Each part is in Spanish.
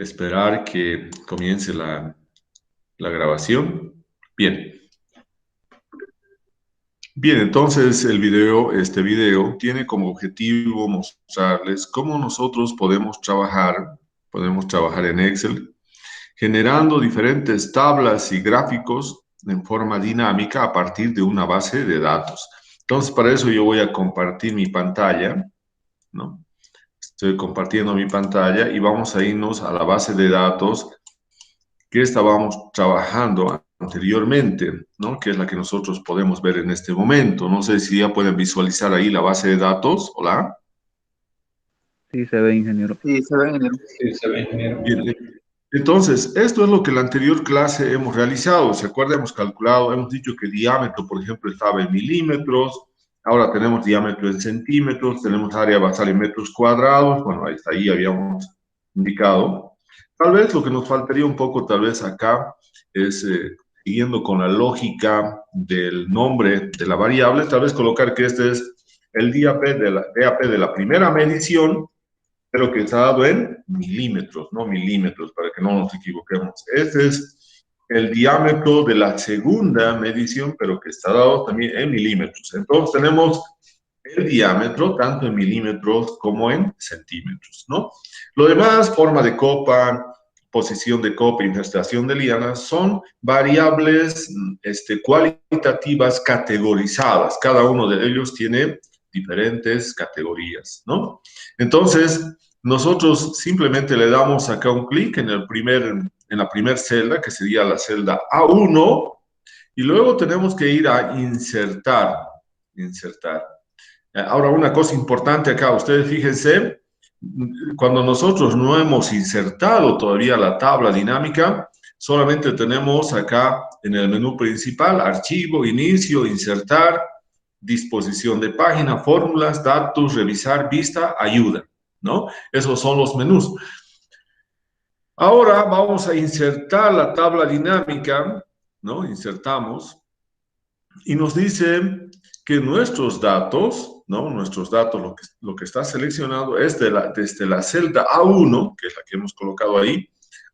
esperar que comience la grabación. Bien. Bien, entonces este video tiene como objetivo mostrarles cómo nosotros podemos trabajar en Excel, generando diferentes tablas y gráficos en forma dinámica a partir de una base de datos. Entonces, para eso yo voy a compartir mi pantalla, ¿no? Estoy compartiendo mi pantalla y vamos a irnos a la base de datos que estábamos trabajando anteriormente, ¿no? Que es la que nosotros podemos ver en este momento. No sé si ya pueden visualizar ahí la base de datos. Hola. Sí, se ve, ingeniero. Sí, se ve, ingeniero. Sí, se ve, ingeniero. Bien, entonces, esto es lo que en la anterior clase hemos realizado. ¿Se acuerdan? Hemos calculado, hemos dicho que diámetro, por ejemplo, estaba en milímetros. Ahora tenemos diámetro en centímetros, tenemos área basal en metros cuadrados. Bueno, ahí habíamos indicado. Tal vez lo que nos faltaría un poco, tal vez acá, es, siguiendo con la lógica del nombre de la variable, tal vez colocar que este es el DAP de la primera medición, pero que está dado en milímetros, no milímetros, para que no nos equivoquemos. Este es el diámetro de la segunda medición, pero que está dado también en milímetros. Entonces tenemos el diámetro tanto en milímetros como en centímetros, ¿no? Lo demás, forma de copa, posición de copa, infestación de lianas, son variables cualitativas categorizadas. Cada uno de ellos tiene diferentes categorías, ¿no? Entonces, nosotros simplemente le damos acá un clic en la primera celda, que sería la celda A1, y luego tenemos que ir a insertar. Ahora, una cosa importante acá, ustedes fíjense, cuando nosotros no hemos insertado todavía la tabla dinámica, solamente tenemos acá en el menú principal, archivo, inicio, insertar, disposición de página, fórmulas, datos, revisar, vista, ayuda, ¿no? Esos son los menús. Ahora vamos a insertar la tabla dinámica, ¿no? Insertamos y nos dice que nuestros datos, ¿no? Nuestros datos, lo que está seleccionado es desde la celda A1, que es la que hemos colocado ahí,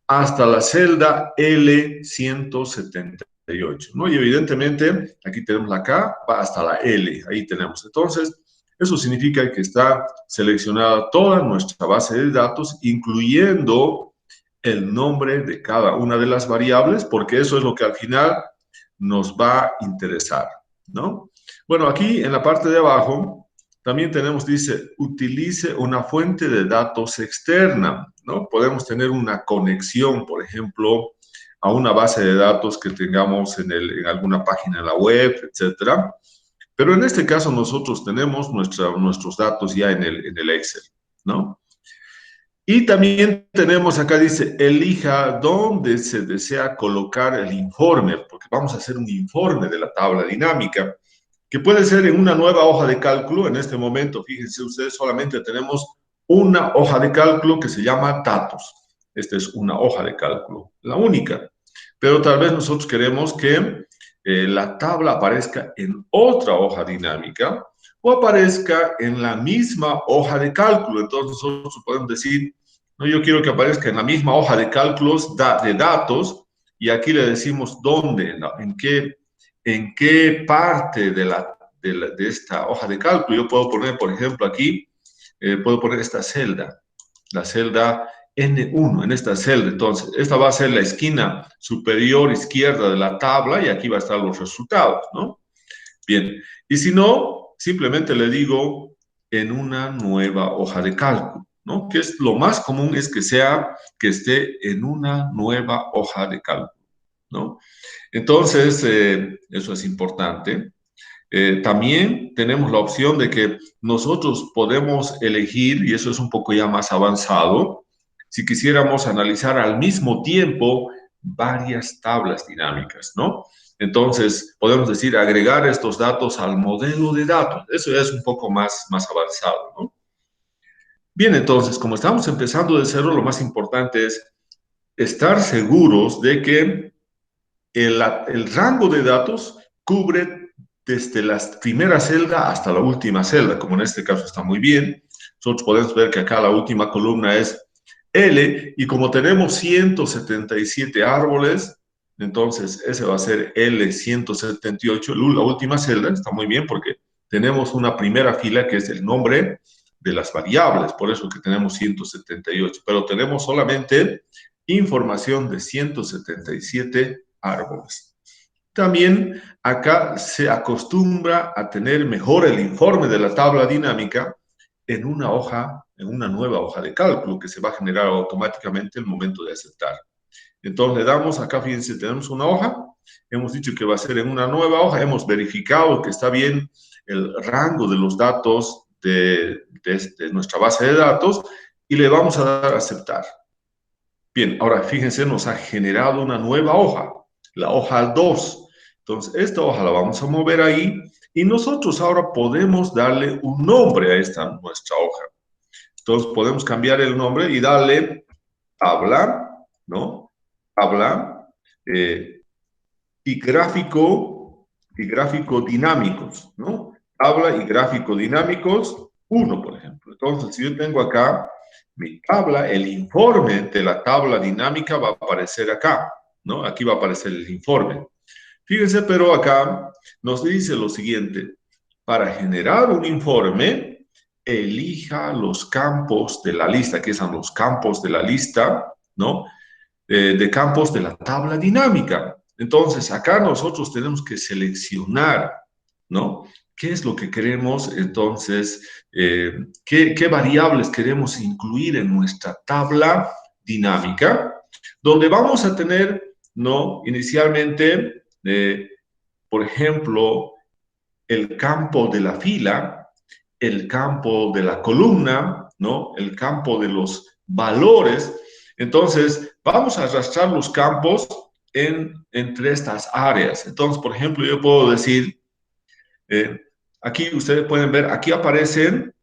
hasta la celda L178, ¿no? Y evidentemente, aquí tenemos la K, va hasta la L, ahí tenemos. Entonces, eso significa que está seleccionada toda nuestra base de datos, incluyendo el nombre de cada una de las variables, porque eso es lo que al final nos va a interesar, ¿no? Bueno, aquí en la parte de abajo también tenemos, dice, utilice una fuente de datos externa, ¿no? Podemos tener una conexión, por ejemplo, a una base de datos que tengamos en alguna página de la web, etcétera. Pero en este caso nosotros tenemos nuestros datos ya en el Excel, ¿no? Y también tenemos acá, dice, elija dónde se desea colocar el informe, porque vamos a hacer un informe de la tabla dinámica, que puede ser en una nueva hoja de cálculo. En este momento, fíjense ustedes, solamente tenemos una hoja de cálculo que se llama datos. Esta es una hoja de cálculo, la única. Pero tal vez nosotros queremos que la tabla aparezca en otra hoja dinámica o aparezca en la misma hoja de cálculo. Entonces nosotros podemos decir, no, yo quiero que aparezca en la misma hoja de cálculos de datos, y aquí le decimos dónde, ¿no? En qué parte de esta hoja de cálculo. Yo puedo poner, por ejemplo, aquí, puedo poner esta celda, la celda N1, en esta celda. Entonces, esta va a ser la esquina superior izquierda de la tabla y aquí va a estar los resultados, ¿no? Bien, y si no, simplemente le digo en una nueva hoja de cálculo, ¿no? Que es lo más común, es que esté en una nueva hoja de cálculo, ¿no? Entonces, eso es importante. También tenemos la opción de que nosotros podemos elegir, y eso es un poco ya más avanzado, si quisiéramos analizar al mismo tiempo varias tablas dinámicas, ¿no? Entonces, podemos decir, agregar estos datos al modelo de datos. Eso ya es un poco más avanzado, ¿no? Bien, entonces, como estamos empezando de cero, lo más importante es estar seguros de que el rango de datos cubre desde la primera celda hasta la última celda, como en este caso está muy bien. Nosotros podemos ver que acá la última columna es L, y como tenemos 177 árboles, entonces ese va a ser L178, la última celda, está muy bien porque tenemos una primera fila que es el nombre de las variables, por eso que tenemos 178, pero tenemos solamente información de 177 árboles. También acá se acostumbra a tener mejor el informe de la tabla dinámica en una hoja, en una nueva hoja de cálculo que se va a generar automáticamente el momento de aceptar. Entonces le damos acá, fíjense, tenemos una hoja, hemos dicho que va a ser en una nueva hoja, hemos verificado que está bien el rango de los datos de nuestra base de datos y le vamos a dar a aceptar. Bien, ahora fíjense, nos ha generado una nueva hoja, la hoja 2. Entonces, esta hoja la vamos a mover ahí y nosotros ahora podemos darle un nombre a esta nuestra hoja. Entonces, podemos cambiar el nombre y darle tabla, ¿no? Tabla y gráfico dinámicos, ¿no? Tabla y gráfico dinámicos 1, por ejemplo. Entonces, si yo tengo acá mi tabla, el informe de la tabla dinámica va a aparecer acá, ¿no? Aquí va a aparecer el informe. Fíjense, pero acá nos dice lo siguiente: para generar un informe, elija los campos de la lista, que son los campos de la lista, ¿no? De campos de la tabla dinámica. Entonces, acá nosotros tenemos que seleccionar, ¿no? ¿Qué es lo que queremos? Entonces, ¿qué variables queremos incluir en nuestra tabla dinámica? Donde vamos a tener, ¿no? Inicialmente, por ejemplo, el campo de la fila, el campo de la columna, ¿no? El campo de los valores. Entonces, vamos a arrastrar los campos entre estas áreas. Entonces, por ejemplo, yo puedo decir, aquí ustedes pueden ver, aquí aparecen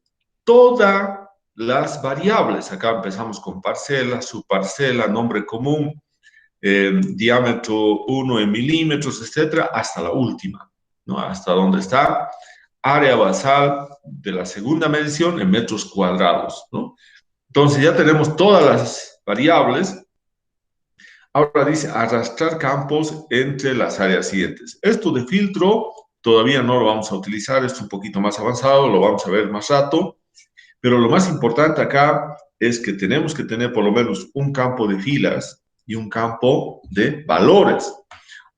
todas las variables. Acá empezamos con parcela, subparcela, nombre común, diámetro 1 en milímetros, etcétera, hasta la última, ¿no? Hasta donde está área basal de la segunda medición en metros cuadrados, ¿no? Entonces ya tenemos todas las variables. Ahora dice arrastrar campos entre las áreas siguientes. Esto de filtro todavía no lo vamos a utilizar, es un poquito más avanzado, lo vamos a ver más rato, pero lo más importante acá es que tenemos que tener por lo menos un campo de filas y un campo de valores,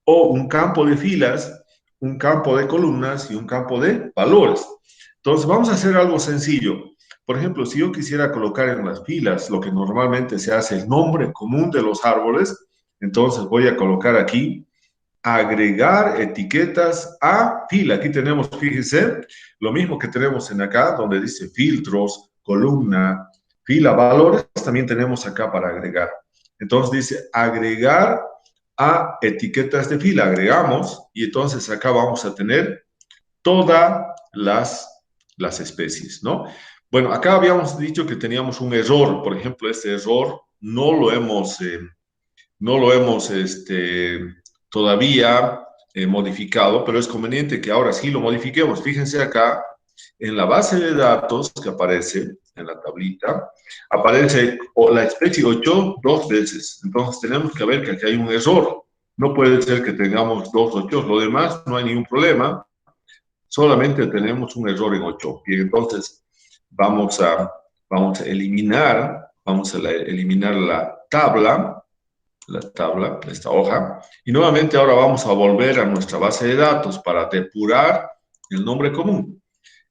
o un campo de filas, un campo de columnas y un campo de valores. Entonces, vamos a hacer algo sencillo. Por ejemplo, si yo quisiera colocar en las filas lo que normalmente se hace, el nombre común de los árboles, entonces voy a colocar aquí, agregar etiquetas a fila. Aquí tenemos, fíjense, lo mismo que tenemos en acá, donde dice filtros, columna, fila, valores, también tenemos acá para agregar. Entonces dice agregar a etiquetas de fila, agregamos, y entonces acá vamos a tener todas las especies, ¿no? Bueno, acá habíamos dicho que teníamos un error, por ejemplo, este error no lo hemos todavía modificado, pero es conveniente que ahora sí lo modifiquemos. Fíjense acá, en la base de datos que aparece en la tablita, aparece la especie 8 dos veces. Entonces tenemos que ver que aquí hay un error. No puede ser que tengamos dos 8, lo demás no hay ningún problema, solamente tenemos un error en 8. Y entonces vamos a eliminar la tabla, esta hoja, y nuevamente ahora vamos a volver a nuestra base de datos para depurar el nombre común.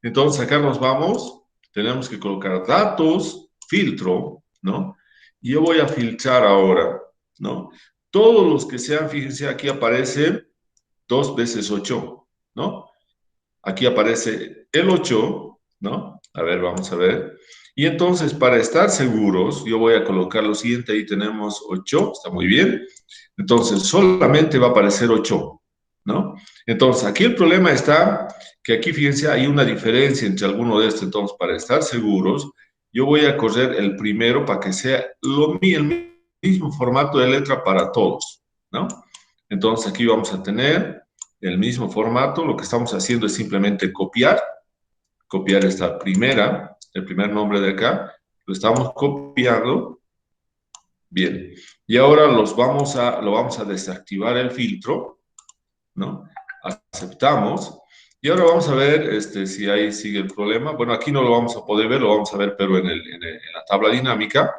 Entonces acá nos vamos, tenemos que colocar datos, filtro, ¿no? Y yo voy a filtrar ahora, ¿no? Todos los que sean, fíjense, aquí aparece 2 veces 8, ¿no? Aquí aparece el 8, ¿no? A ver, vamos a ver. Y entonces, para estar seguros, yo voy a colocar lo siguiente. Ahí tenemos 8, está muy bien. Entonces, solamente va a aparecer 8, ¿no? Entonces, aquí el problema está que aquí, fíjense, hay una diferencia entre alguno de estos. Entonces, para estar seguros, yo voy a correr el primero para que sea el mismo formato de letra para todos, ¿no? Entonces, aquí vamos a tener el mismo formato. Lo que estamos haciendo es simplemente copiar esta el primer nombre de acá, lo estamos copiando, Bien, y ahora lo vamos a desactivar el filtro, ¿no? Aceptamos. Y ahora vamos a ver si ahí sigue el problema. Bueno, aquí no lo vamos a poder ver, lo vamos a ver, pero en la tabla dinámica.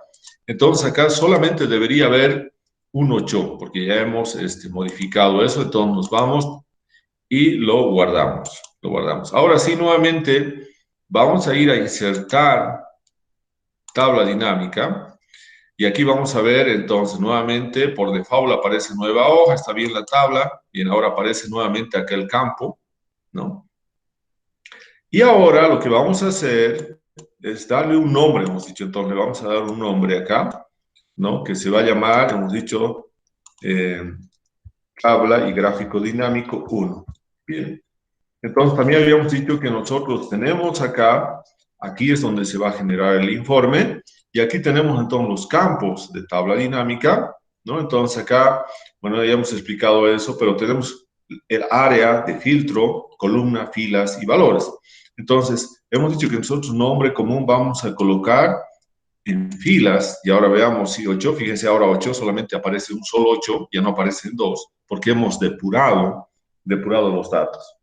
Entonces acá solamente debería haber un 8, porque ya hemos modificado eso. Entonces nos vamos y lo guardamos. Lo guardamos. Ahora sí, nuevamente, vamos a ir a insertar tabla dinámica. Y aquí vamos a ver, entonces, nuevamente, por default aparece nueva hoja, está bien la tabla, bien, ahora aparece nuevamente aquel campo, ¿no? Y ahora lo que vamos a hacer es darle un nombre, hemos dicho, entonces le vamos a dar un nombre acá, ¿no? Que se va a llamar, hemos dicho, eh, tabla y gráfico dinámico 1. Bien. Entonces, también habíamos dicho que nosotros tenemos acá, aquí es donde se va a generar el informe, y aquí tenemos entonces los campos de tabla dinámica, ¿no? Entonces acá, bueno, ya hemos explicado eso, pero tenemos el área de filtro, columna, filas y valores. Entonces, hemos dicho que nosotros nombre común vamos a colocar en filas, y ahora veamos si 8, fíjense ahora 8, solamente aparece un solo 8, ya no aparecen dos, porque hemos depurado los datos.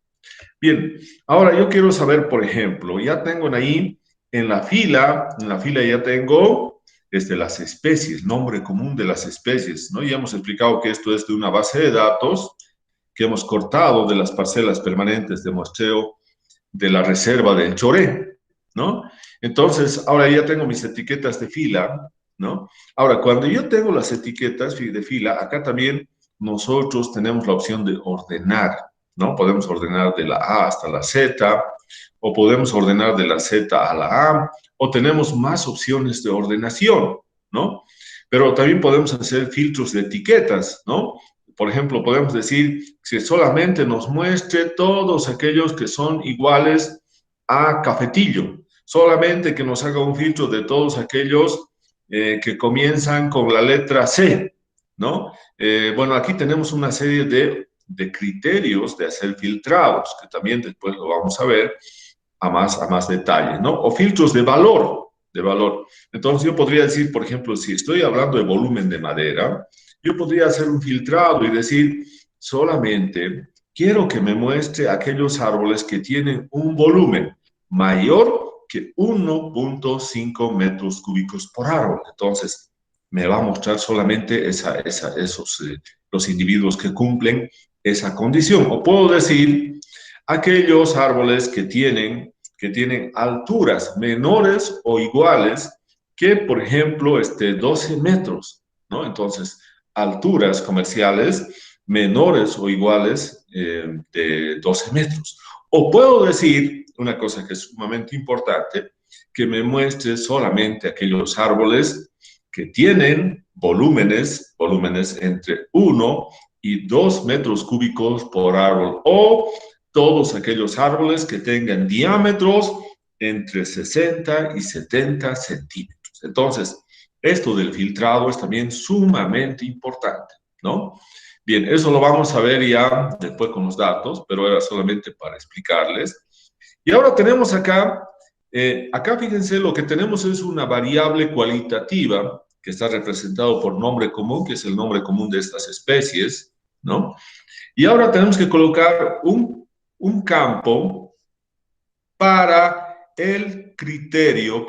Bien, ahora yo quiero saber, por ejemplo, ya tengo ahí en la fila ya tengo las especies, nombre común de las especies, ¿no? Ya hemos explicado que esto es de una base de datos que hemos cortado de las parcelas permanentes de muestreo de la reserva del Choré, ¿no? Entonces, ahora ya tengo mis etiquetas de fila, ¿no? Ahora, cuando yo tengo las etiquetas de fila, acá también nosotros tenemos la opción de ordenar, ¿no? Podemos ordenar de la A hasta la Z, o podemos ordenar de la Z a la A, o tenemos más opciones de ordenación, ¿no? Pero también podemos hacer filtros de etiquetas, ¿no? Por ejemplo, podemos decir que solamente nos muestre todos aquellos que son iguales a cafetillo, solamente que nos haga un filtro de todos aquellos que comienzan con la letra C, ¿no? Bueno, aquí tenemos una serie de criterios de hacer filtrados, que también después lo vamos a ver a más detalle, ¿no? O filtros de valor, de valor. Entonces yo podría decir, por ejemplo, si estoy hablando de volumen de madera, yo podría hacer un filtrado y decir, solamente quiero que me muestre aquellos árboles que tienen un volumen mayor que 1.5 metros cúbicos por árbol. Entonces, me va a mostrar solamente los individuos que cumplen esa condición. O puedo decir aquellos árboles que tienen alturas menores o iguales que, por ejemplo, 12 metros, ¿no? Entonces, alturas comerciales menores o iguales de 12 metros. O puedo decir una cosa que es sumamente importante, que me muestre solamente aquellos árboles que tienen volúmenes entre 1 y 2 metros cúbicos por árbol, o todos aquellos árboles que tengan diámetros entre 60 y 70 centímetros. Entonces, esto del filtrado es también sumamente importante, ¿no? Bien, eso lo vamos a ver ya después con los datos, pero era solamente para explicarles. Y ahora tenemos acá fíjense, lo que tenemos es una variable cualitativa que está representado por nombre común, que es el nombre común de estas especies, ¿no? Y ahora tenemos que colocar un campo para el criterio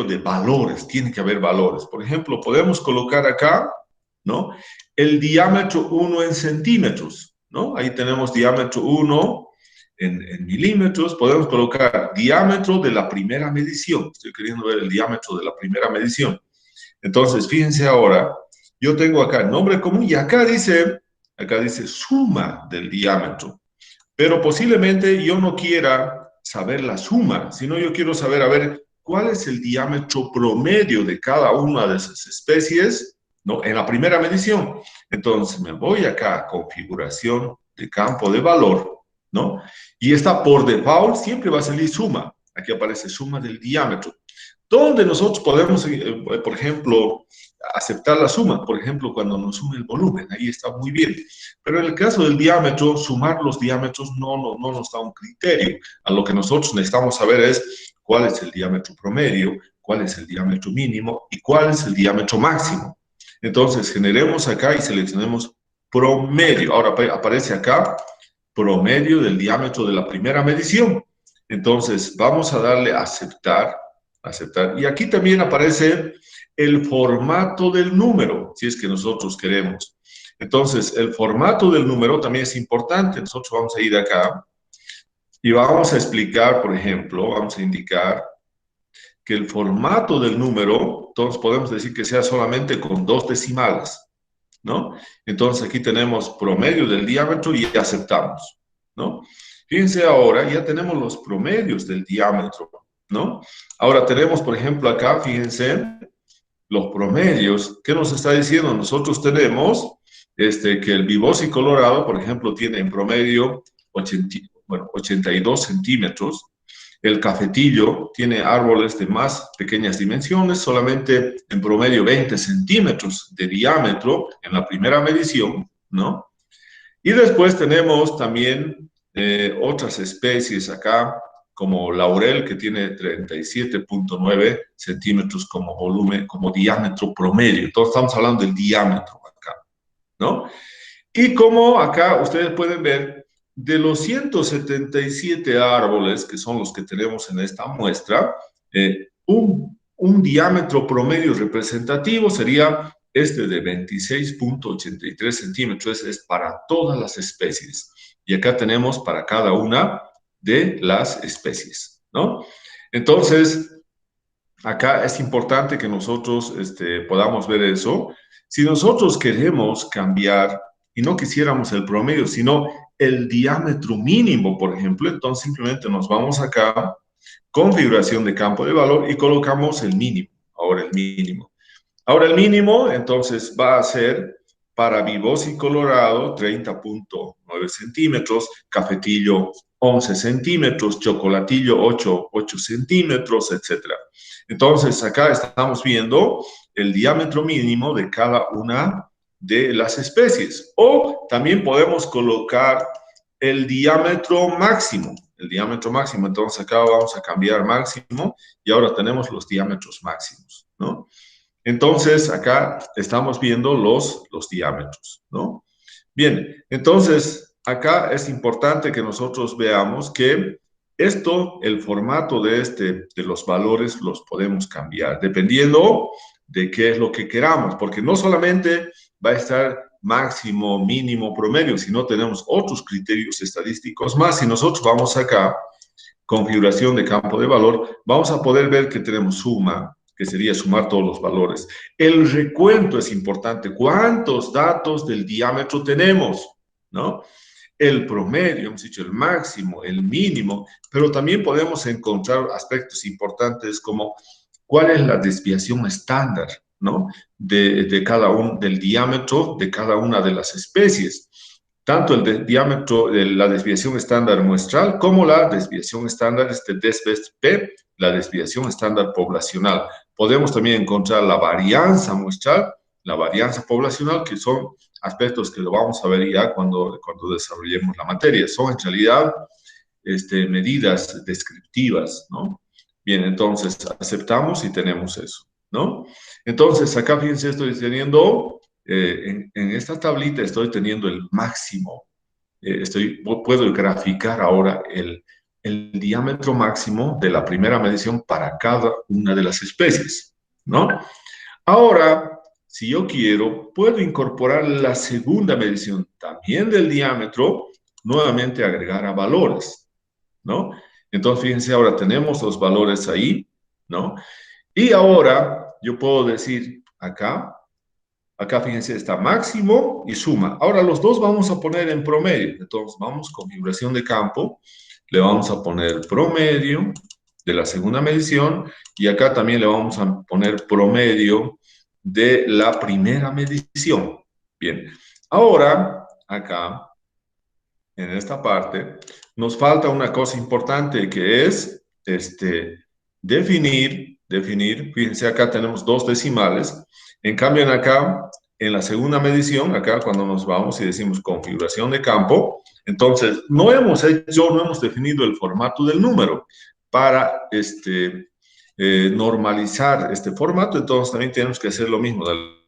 de valores. Tiene que haber valores. Por ejemplo, podemos colocar acá, ¿no? El diámetro 1 en centímetros, ¿no? Ahí tenemos diámetro 1 en milímetros. Podemos colocar diámetro de la primera medición. Estoy queriendo ver el diámetro de la primera medición. Entonces, fíjense ahora, yo tengo acá el nombre común y acá dice suma del diámetro. Pero posiblemente yo no quiera saber la suma, sino yo quiero saber, a ver, cuál es el diámetro promedio de cada una de esas especies, ¿no? En la primera medición. Entonces me voy acá a configuración de campo de valor, ¿no? Y está por default, siempre va a salir suma. Aquí aparece suma del diámetro. Donde nosotros podemos, por ejemplo, aceptar la suma, por ejemplo, cuando nos sume el volumen, ahí está muy bien. Pero en el caso del diámetro, sumar los diámetros no nos da un criterio. A lo que nosotros necesitamos saber es cuál es el diámetro promedio, cuál es el diámetro mínimo y cuál es el diámetro máximo. Entonces, generemos acá y seleccionemos promedio. Ahora aparece acá promedio del diámetro de la primera medición. Entonces, vamos a darle a aceptar, aceptar. Y aquí también aparece el formato del número, si es que nosotros queremos. Entonces, el formato del número también es importante. Nosotros vamos a ir acá y vamos a explicar, por ejemplo, vamos a indicar que el formato del número, entonces podemos decir que sea solamente con 2 decimales, ¿no? Entonces aquí tenemos promedio del diámetro y aceptamos, ¿no? Fíjense ahora, ya tenemos los promedios del diámetro, ¿no? Ahora tenemos, por ejemplo, acá, fíjense, los promedios. ¿Qué nos está diciendo? Nosotros tenemos que el Vibosi Colorado, por ejemplo, tiene en promedio 82 centímetros. El cafetillo tiene árboles de más pequeñas dimensiones, solamente en promedio 20 centímetros de diámetro en la primera medición, ¿no? Y después tenemos también otras especies acá, como laurel, que tiene 37.9 centímetros como volumen, como diámetro promedio. Entonces estamos hablando del diámetro acá, ¿no? Y como acá ustedes pueden ver, de los 177 árboles, que son los que tenemos en esta muestra, un diámetro promedio representativo sería este de 26.83 centímetros, es para todas las especies. Y acá tenemos para cada una de las especies, ¿no? Entonces, acá es importante que nosotros podamos ver eso. Si nosotros queremos cambiar y no quisiéramos el promedio, sino el diámetro mínimo, por ejemplo, entonces simplemente nos vamos acá, configuración de campo de valor y colocamos el mínimo. Ahora el mínimo. Ahora el mínimo, entonces, va a ser para Vibosi Colorado 30.9 centímetros, Cafetillo 11 centímetros, Chocolatillo 8 centímetros, etcétera. Entonces, acá estamos viendo el diámetro mínimo de cada una de las especies. O también podemos colocar el diámetro máximo. El diámetro máximo. Entonces, acá vamos a cambiar máximo y ahora tenemos los diámetros máximos, ¿no? Entonces, acá estamos viendo los diámetros, ¿no? Bien, entonces, acá es importante que nosotros veamos que esto, el formato de los valores, los podemos cambiar, dependiendo de qué es lo que queramos, porque no solamente va a estar máximo, mínimo, promedio, sino tenemos otros criterios estadísticos más. Si nosotros vamos acá, configuración de campo de valor, vamos a poder ver que tenemos suma, que sería sumar todos los valores. El recuento es importante. ¿Cuántos datos del diámetro tenemos? ¿No? El promedio, hemos dicho el máximo, el mínimo, pero también podemos encontrar aspectos importantes como cuál es la desviación estándar, ¿no? De cada uno, del diámetro de cada una de las especies. Tanto el diámetro, la desviación estándar muestral, como la desviación estándar, DESBEST-P, la desviación estándar poblacional. Podemos también encontrar la varianza muestral, la varianza poblacional, que son aspectos que lo vamos a ver ya cuando desarrollemos la materia. Son en realidad medidas descriptivas, ¿no? Bien, entonces aceptamos y tenemos eso, ¿no? Entonces, acá fíjense, estoy teniendo, en esta tablita estoy teniendo el máximo. Puedo graficar ahora el diámetro máximo de la primera medición para cada una de las especies, ¿no? Ahora, si yo quiero, puedo incorporar la segunda medición también del diámetro, nuevamente agregar a valores, ¿no? Entonces, fíjense, ahora tenemos los valores ahí, ¿no? Y ahora yo puedo decir acá fíjense, está máximo y suma. Ahora los dos vamos a poner en promedio. Entonces, vamos, configuración de campo, le vamos a poner promedio de la segunda medición y acá también le vamos a poner promedio de la primera medición. Bien, ahora acá, en esta parte, nos falta una cosa importante que es definir, fíjense acá tenemos 2 decimales, en cambio acá, en la segunda medición, acá cuando nos vamos y decimos configuración de campo, entonces no hemos definido el formato del número para normalizar este formato, entonces también tenemos que hacer lo mismo,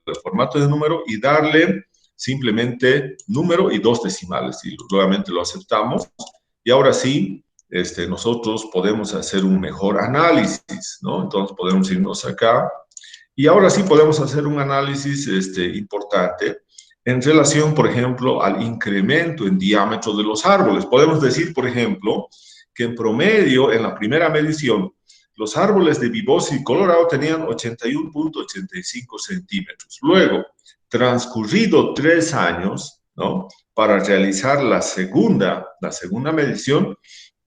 el formato de número y darle simplemente número y 2 decimales. Y nuevamente lo aceptamos. Y ahora sí, nosotros podemos hacer un mejor análisis, ¿no? Entonces podemos irnos acá. Y ahora sí podemos hacer un análisis importante en relación, por ejemplo, al incremento en diámetro de los árboles. Podemos decir, por ejemplo, que en promedio, en la primera medición, los árboles de Vibosi y Colorado tenían 81.85 centímetros. Luego, transcurrido 3 años, ¿no? Para realizar la segunda medición,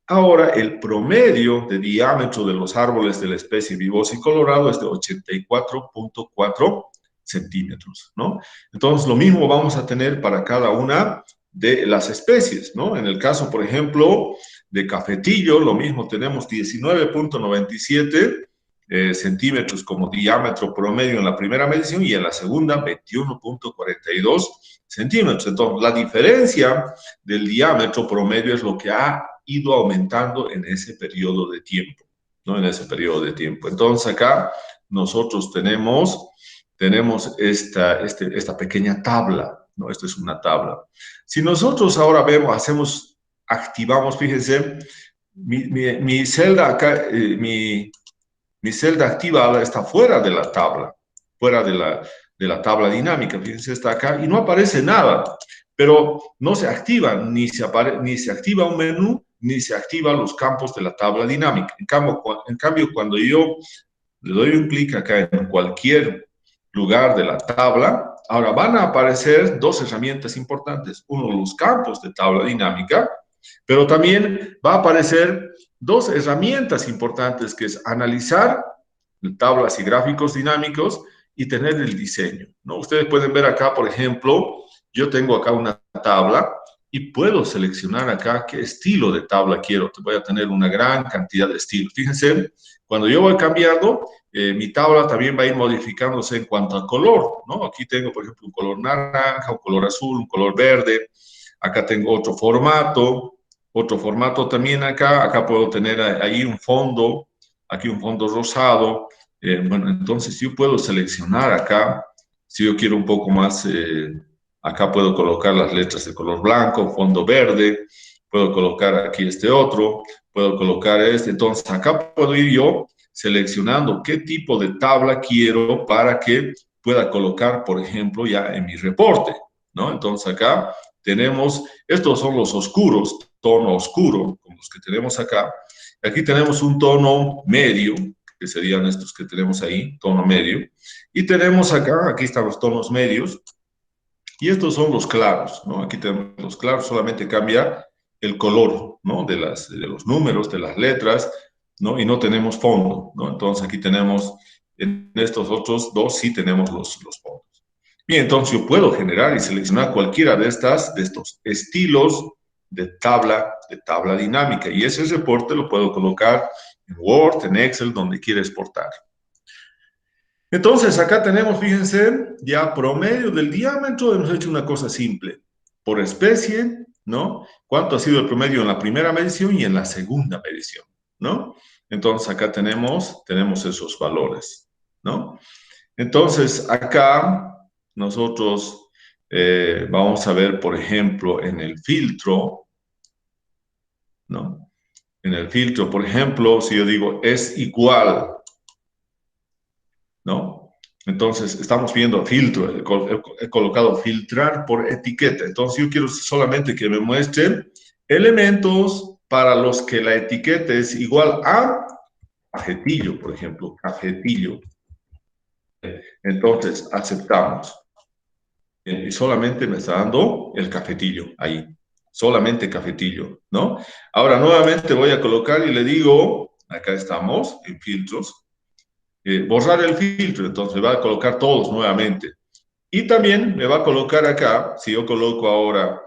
ahora el promedio de diámetro de los árboles de la especie Vibosi Colorado es de 84.4 centímetros, ¿no? Entonces, lo mismo vamos a tener para cada una de las especies, ¿no? En el caso, por ejemplo, de cafetillo, lo mismo, tenemos 19.97 centímetros como diámetro promedio en la primera medición y en la segunda 21.42 centímetros. Entonces, la diferencia del diámetro promedio es lo que ha ido aumentando en ese periodo de tiempo, ¿no? En ese periodo de tiempo. Entonces, acá nosotros tenemos esta pequeña tabla, ¿no? Esta es una tabla. Si nosotros ahora vemos, activamos, fíjense, mi celda acá, mi celda activada está fuera de la tabla, fuera de la tabla dinámica, fíjense, está acá y no aparece nada, pero no se activa, ni se activa un menú, ni se activan los campos de la tabla dinámica. En cambio, cuando yo le doy un clic acá en cualquier lugar de la tabla, ahora van a aparecer 2 herramientas importantes. Uno, los campos de tabla dinámica, pero también va a aparecer 2 herramientas importantes, que es analizar tablas y gráficos dinámicos y tener el diseño, ¿no? Ustedes pueden ver acá, por ejemplo, yo tengo acá una tabla y puedo seleccionar acá qué estilo de tabla quiero. Voy a tener una gran cantidad de estilos. Fíjense, cuando yo voy cambiando, mi tabla también va a ir modificándose en cuanto a color, ¿no? Aquí tengo, por ejemplo, un color naranja, un color azul, un color verde. Acá tengo otro formato también acá puedo tener ahí un fondo, aquí un fondo rosado. Bueno, entonces yo puedo seleccionar acá, si yo quiero un poco más, acá puedo colocar las letras de color blanco, fondo verde, puedo colocar aquí este otro, puedo colocar este. Entonces acá puedo ir yo seleccionando qué tipo de tabla quiero para que pueda colocar, por ejemplo, ya en mi reporte, ¿no? Entonces acá tenemos, estos son los oscuros, tono oscuro, como los que tenemos acá. Aquí tenemos un tono medio, que serían estos que tenemos ahí, tono medio. Y tenemos acá, aquí están los tonos medios, y estos son los claros, ¿no? Aquí tenemos los claros, solamente cambia el color, ¿no? De los números, de las letras, ¿no? Y no tenemos fondo, ¿no? Entonces aquí tenemos, en estos otros 2 sí tenemos los fondos. Bien, entonces yo puedo generar y seleccionar cualquiera de estos estilos de tabla dinámica, y ese reporte lo puedo colocar en Word, en Excel, donde quiera exportar. Entonces, acá tenemos, fíjense, ya promedio del diámetro. Hemos hecho una cosa simple. Por especie, ¿no? ¿Cuánto ha sido el promedio en la primera medición y en la segunda medición, ¿no? Entonces, acá tenemos esos valores, ¿no? Entonces, acá nosotros vamos a ver, por ejemplo, en el filtro, ¿no? En el filtro, por ejemplo, si yo digo es igual, ¿no? Entonces, estamos viendo filtro, he colocado filtrar por etiqueta. Entonces, yo quiero solamente que me muestren elementos para los que la etiqueta es igual a cafetillo, por ejemplo, cafetillo. Entonces, aceptamos. Y solamente me está dando el cafetillo ahí. Solamente cafetillo, ¿no? Ahora, nuevamente voy a colocar y le digo, acá estamos, en filtros, borrar el filtro, entonces me va a colocar todos nuevamente. Y también me va a colocar acá, si yo coloco ahora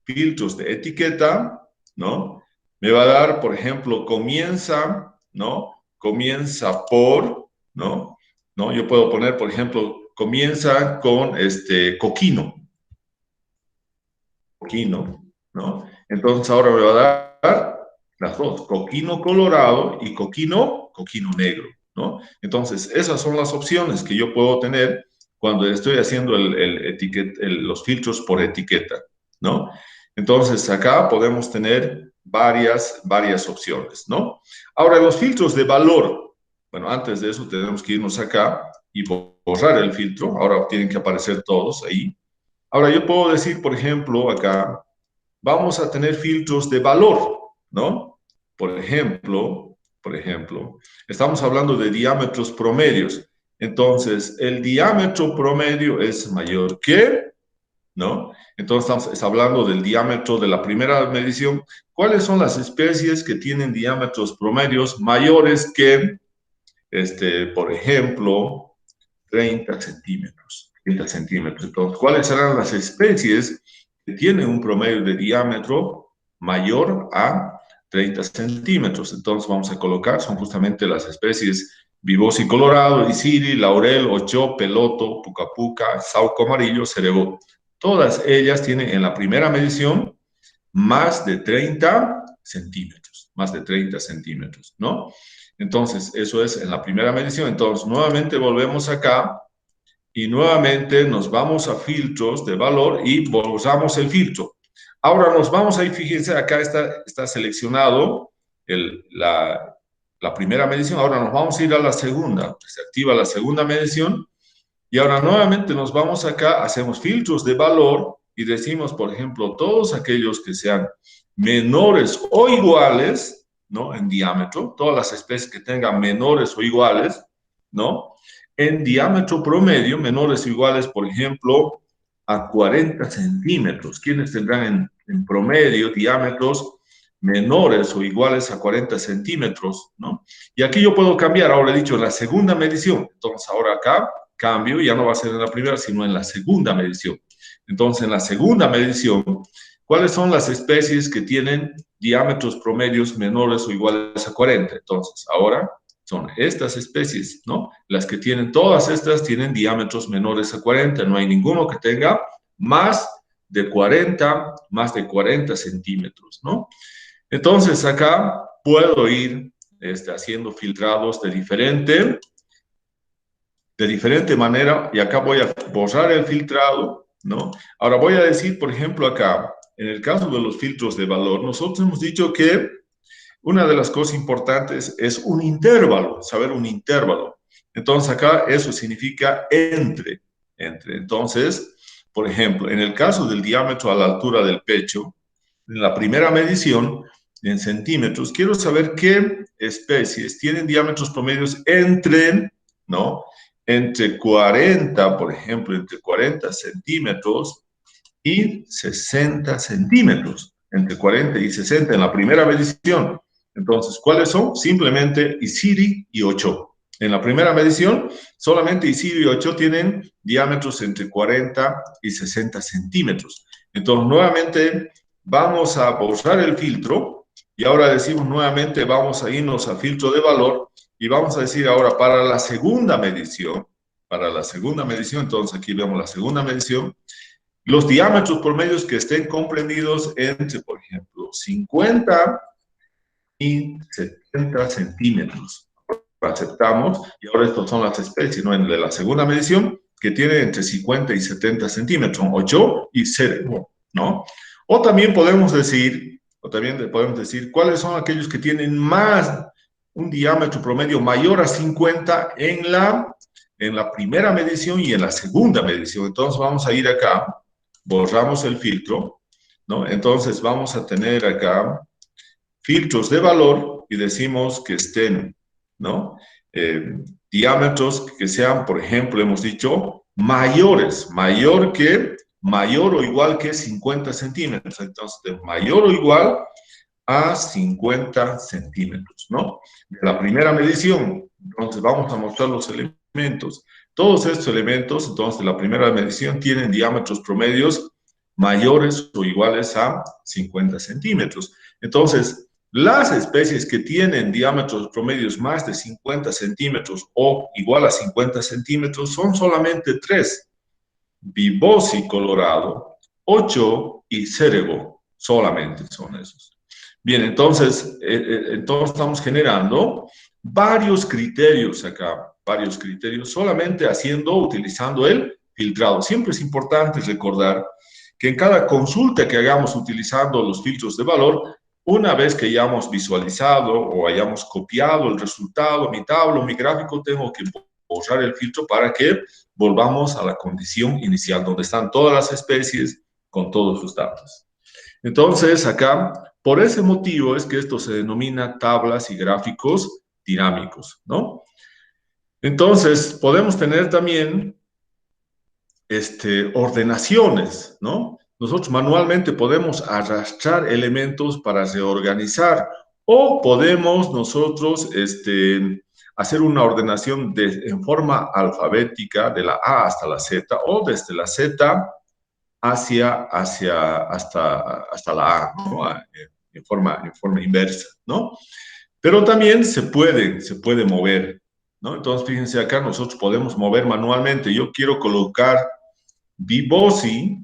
filtros de etiqueta, ¿no? Me va a dar, por ejemplo, comienza, ¿no? Comienza por, ¿no? ¿No? Yo puedo poner, por ejemplo, comienza con coquino, ¿no? Entonces ahora me va a dar las dos, coquino colorado y coquino negro, ¿no? Entonces, esas son las opciones que yo puedo tener cuando estoy haciendo los filtros por etiqueta, ¿no? Entonces, acá podemos tener varias opciones, ¿no? Ahora, los filtros de valor. Bueno, antes de eso tenemos que irnos acá y borrar el filtro. Ahora tienen que aparecer todos ahí. Ahora, yo puedo decir, por ejemplo, acá, vamos a tener filtros de valor, ¿no? Por ejemplo, estamos hablando de diámetros promedios. Entonces, el diámetro promedio es mayor que, ¿no? Entonces, estamos hablando del diámetro de la primera medición. ¿Cuáles son las especies que tienen diámetros promedios mayores que, por ejemplo, 30 centímetros? 30 centímetros. Entonces, ¿cuáles serán las especies que tienen un promedio de diámetro mayor a 30 centímetros? Entonces, vamos a colocar, son justamente las especies Vibosi colorado, isiri, laurel, ocho, peloto, puca puca, sauco amarillo, cerebó. Todas ellas tienen en la primera medición más de 30 centímetros, más de 30 centímetros, ¿no? Entonces, eso es en la primera medición. Entonces, nuevamente volvemos acá y nuevamente nos vamos a filtros de valor y borramos el filtro. Ahora nos vamos a ir, fíjense, acá está seleccionado la primera medición. Ahora nos vamos a ir a la segunda. Se activa la segunda medición. Y ahora nuevamente nos vamos acá, hacemos filtros de valor y decimos, por ejemplo, todos aquellos que sean menores o iguales, ¿no? En diámetro, todas las especies que tengan menores o iguales, ¿no? En diámetro promedio, menores o iguales, por ejemplo, a 40 centímetros. ¿Quiénes tendrán en promedio diámetros menores o iguales a 40 centímetros, ¿no? Y aquí yo puedo cambiar, ahora he dicho, la segunda medición. Entonces, ahora acá cambio, ya no va a ser en la primera, sino en la segunda medición. Entonces, en la segunda medición, ¿cuáles son las especies que tienen diámetros promedios menores o iguales a 40? Entonces, ahora son estas especies, ¿no? Las que tienen, todas estas tienen diámetros menores a 40. No hay ninguno que tenga más de 40 centímetros, ¿no? Entonces, acá puedo ir haciendo filtrados de diferente manera, y acá voy a borrar el filtrado, ¿no? Ahora voy a decir, por ejemplo, acá, en el caso de los filtros de valor, nosotros hemos dicho que una de las cosas importantes es un intervalo, saber un intervalo. Entonces, acá eso significa entre. Entonces, por ejemplo, en el caso del diámetro a la altura del pecho, en la primera medición, en centímetros, quiero saber qué especies tienen diámetros promedios ¿no? Entre 40, por ejemplo, entre 40 centímetros y 60 centímetros, entre 40 y 60 en la primera medición. Entonces, ¿cuáles son? Simplemente Isiri y Ocho. En la primera medición, solamente Isiri y Ocho tienen diámetros entre 40 y 60 centímetros. Entonces, nuevamente, vamos a pausar el filtro y ahora decimos nuevamente, vamos a irnos al filtro de valor y vamos a decir ahora para la segunda medición, entonces aquí vemos la segunda medición, los diámetros promedios que estén comprendidos entre, por ejemplo, 50 y 70 centímetros. Aceptamos, y ahora estas son las especies, ¿no? En la segunda medición, que tiene entre 50 y 70 centímetros, 8 y 0, ¿no? O también podemos decir, cuáles son aquellos que tienen un diámetro promedio mayor a 50 en la primera medición y en la segunda medición. Entonces vamos a ir acá, borramos el filtro, ¿no? Entonces vamos a tener acá filtros de valor y decimos que estén, ¿no? Diámetros que sean, por ejemplo, hemos dicho, mayores, mayor o igual que 50 centímetros. Entonces, de mayor o igual a 50 centímetros, ¿no? De la primera medición, entonces vamos a mostrar los elementos. Todos estos elementos, entonces, de la primera medición tienen diámetros promedios mayores o iguales a 50 centímetros. Entonces, las especies que tienen diámetros promedios más de 50 centímetros o igual a 50 centímetros son solamente tres: Vibosi colorado, Ocho y Cerego. Solamente son esos. Bien, entonces estamos generando varios criterios acá. varios criterios, solamente utilizando el filtrado. Siempre es importante recordar que en cada consulta que hagamos utilizando los filtros de valor, una vez que hayamos visualizado o hayamos copiado el resultado, mi tabla o mi gráfico, tengo que borrar el filtro para que volvamos a la condición inicial, donde están todas las especies con todos sus datos. Entonces, acá, por ese motivo es que esto se denomina tablas y gráficos dinámicos, ¿no? Entonces, podemos tener también ordenaciones, ¿no? Nosotros manualmente podemos arrastrar elementos para reorganizar o podemos nosotros hacer una ordenación en forma alfabética de la A hasta la Z o desde la Z hasta la A, ¿no? En forma inversa, ¿no? Pero también se puede mover, ¿no? Entonces, fíjense acá, nosotros podemos mover manualmente. Yo quiero colocar Vibosi,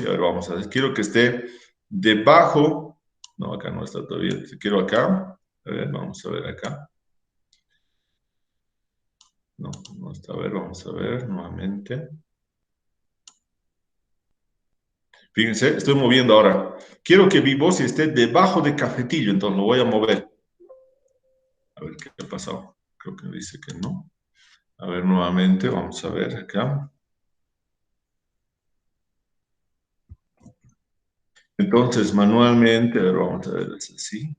a ver, vamos a ver, quiero que esté debajo, no, acá no está todavía, quiero acá, a ver, vamos a ver acá. No, no está, a ver, vamos a ver nuevamente. Fíjense, estoy moviendo ahora. Quiero que Vibosi esté debajo de Cafetillo, entonces lo voy a mover. A ver qué ha pasado. Creo que dice que no. A ver, nuevamente, vamos a ver acá. Entonces, manualmente, a ver, vamos a ver, es así.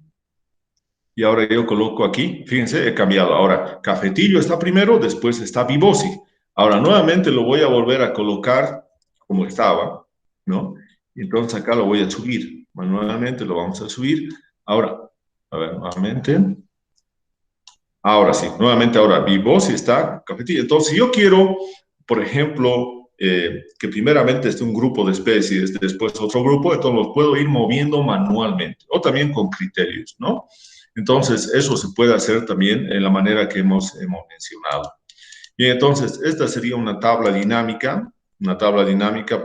Y ahora yo coloco aquí, fíjense, he cambiado. Ahora, Cafetillo está primero, después está Vibosi. Ahora, nuevamente lo voy a volver a colocar como estaba, ¿no? Y entonces acá lo voy a subir. Manualmente lo vamos a subir. Ahora, a ver, nuevamente. Ahora sí, nuevamente ahora Vibosi está Cafetillo. Entonces, si yo quiero, por ejemplo, que primeramente esté un grupo de especies, después otro grupo, entonces los puedo ir moviendo manualmente o también con criterios, ¿no? Entonces, eso se puede hacer también en la manera que hemos mencionado. Bien, entonces, esta sería una tabla dinámica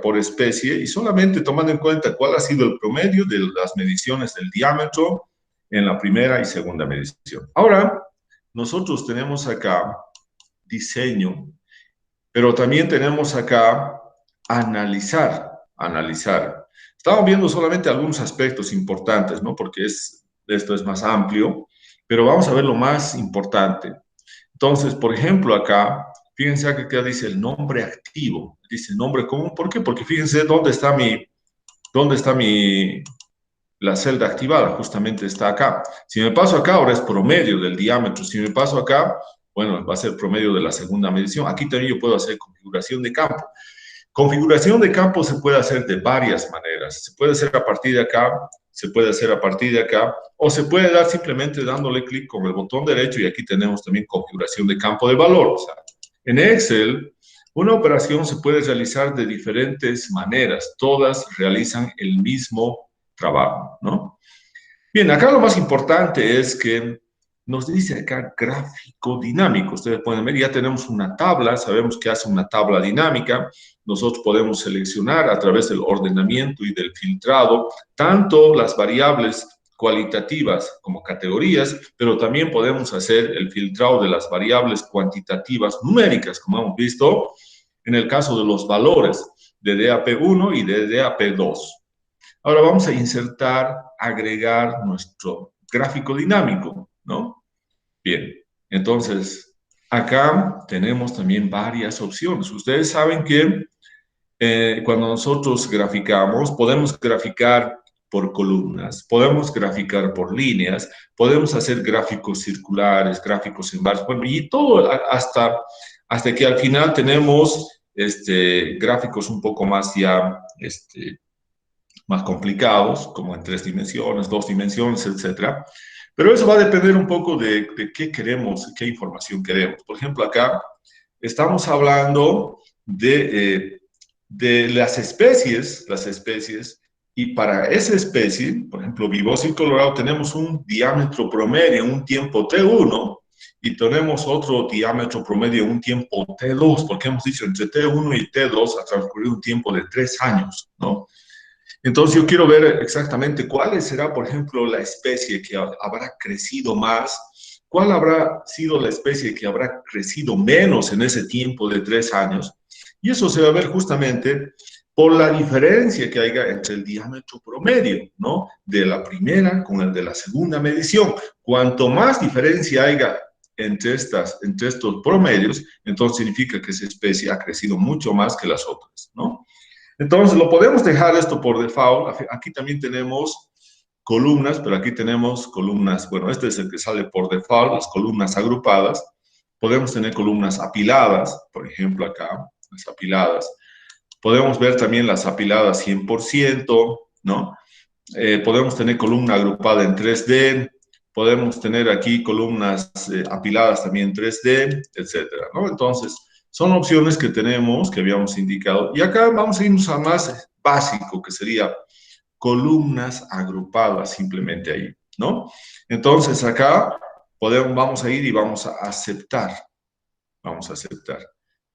por especie y solamente tomando en cuenta cuál ha sido el promedio de las mediciones del diámetro en la primera y segunda medición. Ahora, nosotros tenemos acá diseño, pero también tenemos acá analizar. Estamos viendo solamente algunos aspectos importantes, ¿no? Porque esto es más amplio, pero vamos a ver lo más importante. Entonces, por ejemplo, acá, fíjense acá dice el nombre activo, dice nombre común. ¿Por qué? Porque fíjense dónde está la celda activada, justamente está acá. Si me paso acá, ahora es promedio del diámetro. Si me paso acá, bueno, va a ser promedio de la segunda medición. Aquí también yo puedo hacer configuración de campo. Configuración de campo se puede hacer de varias maneras. Se puede hacer a partir de acá, se puede hacer a partir de acá, o se puede dar simplemente dándole clic con el botón derecho y aquí tenemos también configuración de campo de valor. O sea, en Excel, una operación se puede realizar de diferentes maneras. Todas realizan el mismo trabajo, ¿no? Bien, acá lo más importante es que nos dice acá gráfico dinámico. Ustedes pueden ver, ya tenemos una tabla, sabemos que hace una tabla dinámica. Nosotros podemos seleccionar a través del ordenamiento y del filtrado tanto las variables cualitativas como categorías, pero también podemos hacer el filtrado de las variables cuantitativas numéricas, como hemos visto en el caso de los valores de DAP1 y de DAP2. Ahora vamos a insertar, agregar nuestro gráfico dinámico, ¿no? Bien, entonces acá tenemos también varias opciones. Ustedes saben que cuando nosotros graficamos, podemos graficar por columnas, podemos graficar por líneas, podemos hacer gráficos circulares, gráficos en barras, bueno, y todo hasta que al final tenemos gráficos un poco más ya más complicados, como en 3 dimensiones, 2 dimensiones, etcétera. Pero eso va a depender un poco de qué queremos, qué información queremos. Por ejemplo, acá estamos hablando de las especies, y para esa especie, por ejemplo, Vibosi colorado, tenemos un diámetro promedio en un tiempo T1 y tenemos otro diámetro promedio en un tiempo T2, porque hemos dicho entre T1 y T2 ha transcurrido un tiempo de 3 años, ¿no? Entonces yo quiero ver exactamente cuál será, por ejemplo, la especie que habrá crecido más ¿cuál habrá sido la especie que habrá crecido menos en ese tiempo de 3 años? Y eso se va a ver justamente por la diferencia que haya entre el diámetro promedio, ¿no? De la primera con el de la segunda medición. Cuanto más diferencia haya entre estos promedios, entonces significa que esa especie ha crecido mucho más que las otras, ¿no? Entonces, lo podemos dejar esto por default. Aquí también tenemos columnas, pero aquí tenemos columnas, bueno, este es el que sale por default, las columnas agrupadas. Podemos tener columnas apiladas, por ejemplo, acá, las apiladas. Podemos ver también las apiladas 100%, ¿no? Podemos tener columna agrupada en 3D, podemos tener aquí columnas apiladas también en 3D, etcétera, ¿no? Entonces, son opciones que tenemos, que habíamos indicado. Y acá vamos a irnos a más básico, que sería columnas agrupadas simplemente ahí, ¿no? Entonces, acá vamos a ir y vamos a aceptar. Vamos a aceptar.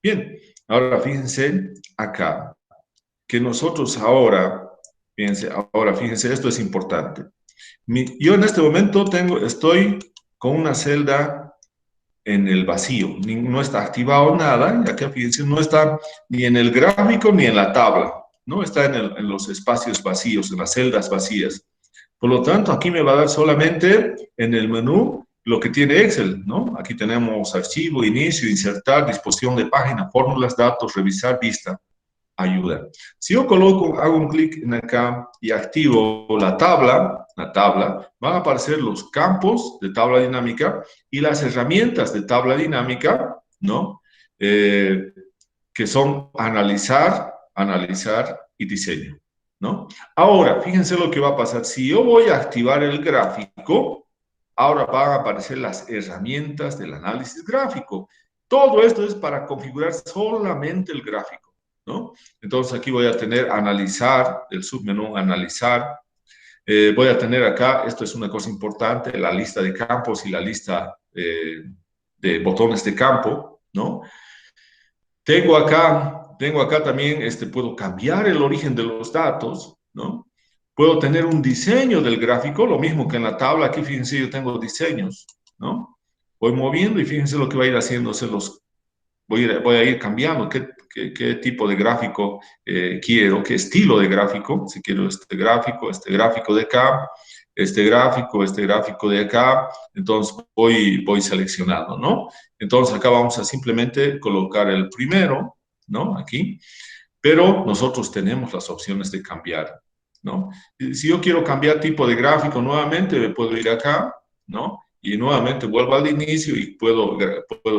Bien, ahora fíjense acá, que nosotros ahora, fíjense, esto es importante. Yo en este momento estoy con una celda en el vacío, no está activado nada, y acá fíjense, no está ni en el gráfico ni en la tabla, no está en los espacios vacíos, en las celdas vacías. Por lo tanto, aquí me va a dar solamente en el menú lo que tiene Excel, ¿no? Aquí tenemos archivo, inicio, insertar, disposición de página, fórmulas, datos, revisar, vista, ayuda. Si yo hago un clic en acá y activo la tabla, van a aparecer los campos de tabla dinámica y las herramientas de tabla dinámica, ¿no? Que son analizar y diseño, ¿no? Ahora, fíjense lo que va a pasar. Si yo voy a activar el gráfico, ahora van a aparecer las herramientas del análisis gráfico. Todo esto es para configurar solamente el gráfico, ¿no? Entonces aquí voy a tener analizar, el submenú analizar. Voy a tener acá, esto es una cosa importante, la lista de campos y la lista de botones de campo, ¿no? Tengo acá también, puedo cambiar el origen de los datos, ¿no? Puedo tener un diseño del gráfico, lo mismo que en la tabla, aquí fíjense, yo tengo diseños, ¿no? Voy moviendo y fíjense lo que va a ir haciéndose voy a ir cambiando qué tipo de gráfico quiero, qué estilo de gráfico, si quiero este gráfico de acá, este gráfico de acá, entonces voy seleccionando, ¿no? Entonces acá vamos a simplemente colocar el primero, ¿no? Aquí, pero nosotros tenemos las opciones de cambiar, ¿no? Si yo quiero cambiar tipo de gráfico nuevamente, me puedo ir acá, ¿no? Y nuevamente vuelvo al inicio y puedo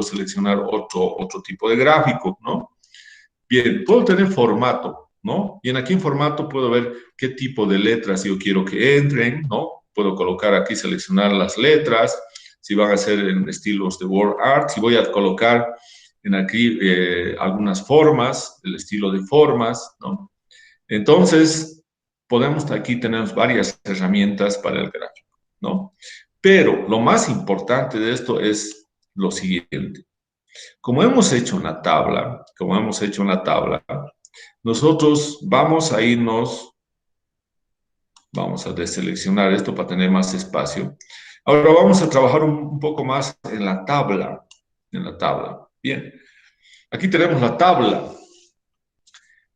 seleccionar otro tipo de gráfico, ¿no? Bien, puedo tener formato, ¿no? Y aquí en formato puedo ver qué tipo de letras yo quiero que entren, ¿no? Puedo colocar aquí, seleccionar las letras, si van a ser en estilos de word art, si voy a colocar en aquí algunas formas, el estilo de formas, ¿no? Entonces, aquí tenemos varias herramientas para el gráfico, ¿no? Pero lo más importante de esto es lo siguiente. Como hemos hecho una tabla, nosotros vamos a vamos a deseleccionar esto para tener más espacio. Ahora vamos a trabajar un poco más en la tabla, Bien, aquí tenemos la tabla.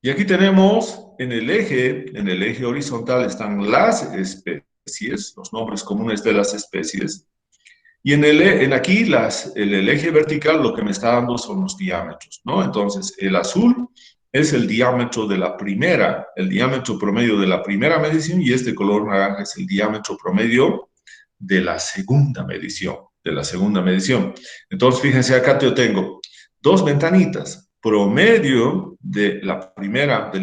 Y aquí tenemos en el eje horizontal están las especies, los nombres comunes de las especies. Y aquí el eje vertical lo que me está dando son los diámetros, ¿no? Entonces, el azul es el diámetro el diámetro promedio de la primera medición, y este color naranja es el diámetro promedio de la segunda medición, Entonces, fíjense, acá yo tengo dos ventanitas, promedio del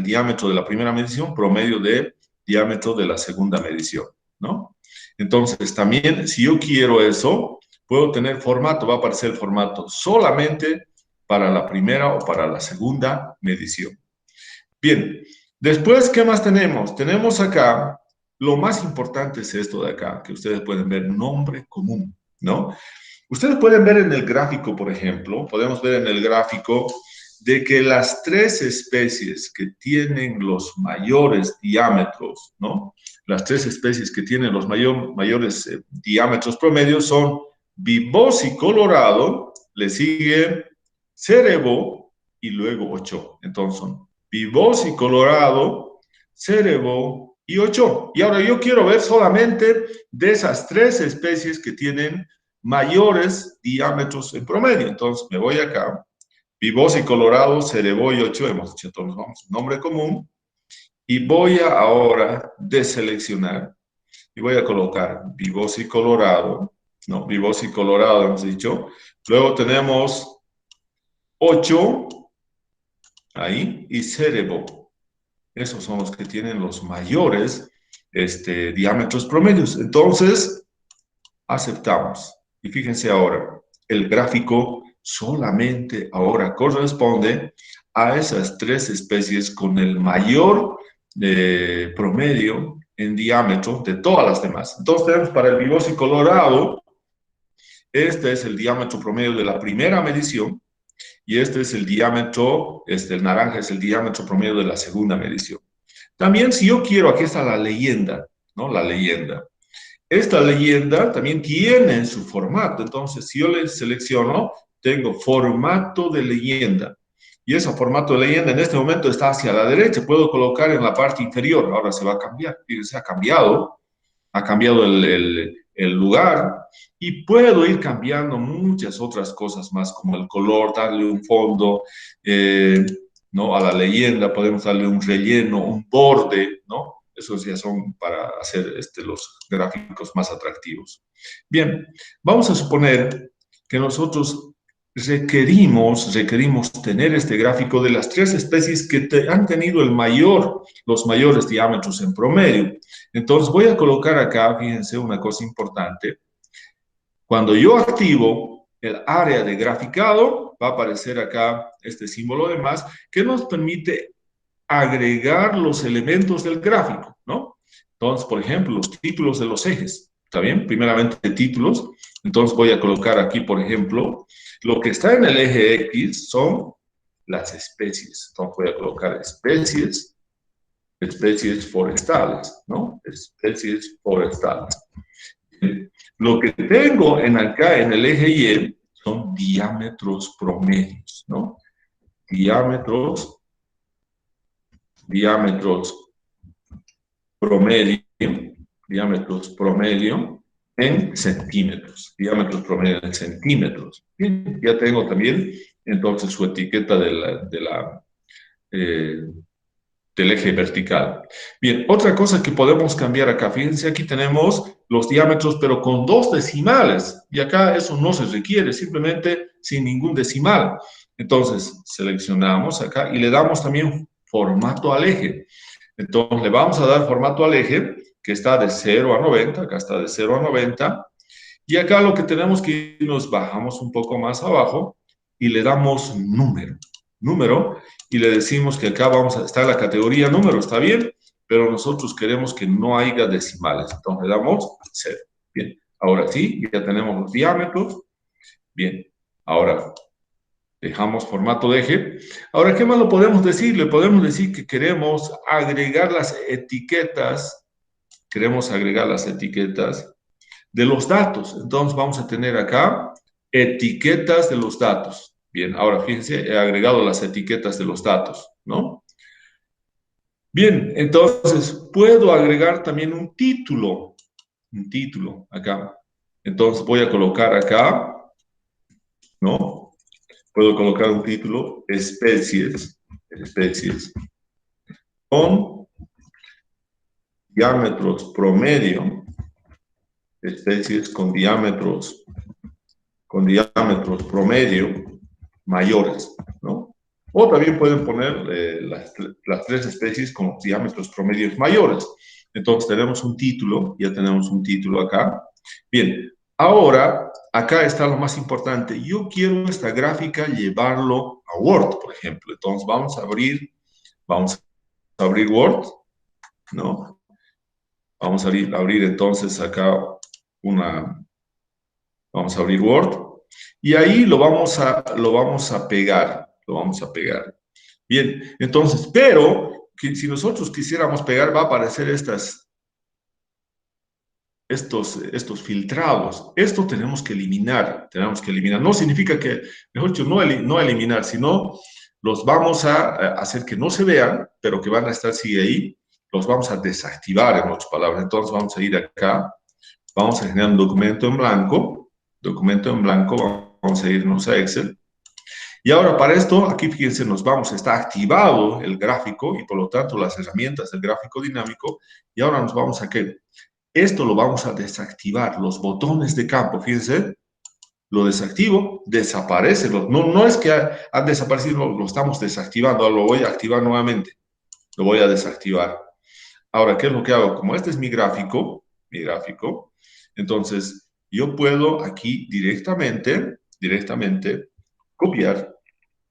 diámetro de la primera medición, promedio del diámetro de la segunda medición, ¿no? Entonces, también, si yo quiero eso, puedo tener formato, va a aparecer el formato solamente para la primera o para la segunda medición. Bien, después, ¿qué más tenemos? Tenemos acá, lo más importante es esto de acá, que ustedes pueden ver, nombre común, ¿no? Ustedes pueden ver en el gráfico, por ejemplo, podemos ver en el gráfico de que las tres especies que tienen los mayores diámetros, ¿no? Las tres especies que tienen los mayores diámetros promedios son Bibosi Colorado, le sigue Cerebó y luego Ocho. Entonces son Bibosi Colorado, Cerebó y Ocho. Y ahora yo quiero ver solamente de esas tres especies que tienen mayores diámetros en promedio. Entonces me voy acá. Bibosi Colorado, Cerebó y Ocho, hemos dicho todos, vamos, nombre común. Y voy a ahora deseleccionar y voy a colocar Bibosi Colorado, no, Bibosi Colorado hemos dicho. Luego tenemos 8, ahí, y Cerebó. Esos son los que tienen los mayores diámetros promedios. Entonces, aceptamos. Y fíjense ahora, el gráfico solamente ahora corresponde a esas tres especies con el mayor promedio en diámetro de todas las demás. Entonces tenemos para el Bibosi Colorado, este es el diámetro promedio de la primera medición, y este es el diámetro, el naranja es el diámetro promedio de la segunda medición. También si yo quiero, aquí está la leyenda, ¿no? La leyenda. Esta leyenda también tiene su formato, entonces si yo le selecciono, tengo formato de leyenda. Y ese formato de leyenda en este momento está hacia la derecha, puedo colocar en la parte inferior, ahora se va a cambiar, fíjense, ha cambiado el lugar, y puedo ir cambiando muchas otras cosas más, como el color, darle un fondo, ¿no? A la leyenda, podemos darle un relleno, un borde, ¿no? Esos ya son para hacer los gráficos más atractivos. Bien, vamos a suponer que nosotros requerimos tener este gráfico de las tres especies que han tenido los mayores diámetros en promedio. Entonces voy a colocar acá, fíjense, una cosa importante. Cuando yo activo el área de graficado, va a aparecer acá este símbolo de más que nos permite agregar los elementos del gráfico, ¿no? Entonces, por ejemplo, los títulos de los ejes, ¿está bien? Primeramente títulos. Entonces voy a colocar aquí, por ejemplo, lo que está en el eje X son las especies. Entonces voy a colocar especies forestales, ¿no? Especies forestales. Lo que tengo acá en el eje Y son diámetros promedios, ¿no? Diámetros promedio, diámetros promedio en centímetros, diámetros promedio en centímetros. Bien, ya tengo también entonces su etiqueta del eje vertical. Bien, otra cosa que podemos cambiar acá, fíjense, aquí tenemos los diámetros, pero con 2 decimales, y acá eso no se requiere, simplemente sin ningún decimal. Entonces, seleccionamos acá y le damos también formato al eje. Entonces, le vamos a dar formato al eje, que está de 0 a 90, acá está de 0 a 90, y acá lo que tenemos que nos bajamos un poco más abajo y le damos número, y le decimos que acá vamos a estar en la categoría número, ¿está bien? Pero nosotros queremos que no haya decimales, entonces le damos 0. Bien, ahora sí, ya tenemos los diámetros. Bien, ahora dejamos formato de eje. Ahora, ¿qué más lo podemos decir? Le podemos decir que queremos agregar las etiquetas, de los datos. Entonces vamos a tener acá etiquetas de los datos. Bien, ahora fíjense, he agregado las etiquetas de los datos, ¿no? Bien, entonces puedo agregar también un título acá. Entonces voy a colocar acá, ¿no? Puedo colocar un título, especies con diámetros promedio, especies con diámetros promedio mayores, ¿no? O también pueden poner las tres especies con diámetros promedios mayores. Entonces tenemos un título, ya tenemos un título acá. Bien, ahora acá está lo más importante. Yo quiero esta gráfica llevarlo a Word, por ejemplo. Entonces vamos a abrir Word, ¿no? Vamos a abrir entonces acá vamos a abrir Word. Y ahí lo vamos a pegar, Bien, entonces, pero si nosotros quisiéramos pegar, va a aparecer estos filtrados. Esto tenemos que eliminar, tenemos que eliminar. No significa que, mejor dicho, no eliminar, sino los vamos a hacer que no se vean, pero que van a estar sigue ahí, los vamos a desactivar, en otras palabras. Entonces vamos a ir acá, vamos a generar un documento en blanco, vamos a irnos a Excel. Y ahora para esto, aquí fíjense, está activado el gráfico y por lo tanto las herramientas del gráfico dinámico. Y ahora nos vamos a qué. Esto lo vamos a desactivar, los botones de campo, fíjense, lo desactivo, desaparece. No es que han desaparecido, lo estamos desactivando, ahora lo voy a activar nuevamente, lo voy a desactivar. Ahora, ¿qué es lo que hago? Como este es mi gráfico, entonces yo puedo aquí directamente copiar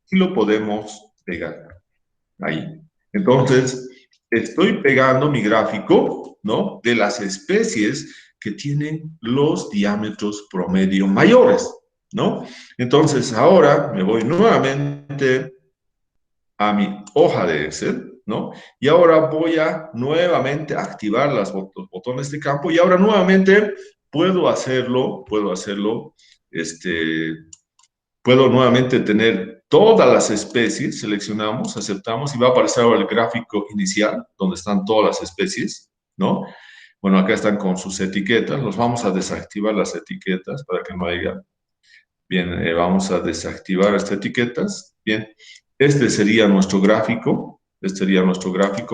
y lo podemos pegar ahí. Entonces, estoy pegando mi gráfico, ¿no? De las especies que tienen los diámetros promedio mayores, ¿no? Entonces, ahora me voy nuevamente a mi hoja de Excel, ¿no? Y ahora voy a nuevamente activar los botones de campo y ahora nuevamente este, puedo nuevamente tener todas las especies, seleccionamos, aceptamos y va a aparecer ahora el gráfico inicial donde están todas las especies, ¿no? Bueno, acá están con sus etiquetas, los vamos a desactivar las etiquetas para que no haya. Bien, vamos a desactivar estas etiquetas. Bien, este sería nuestro gráfico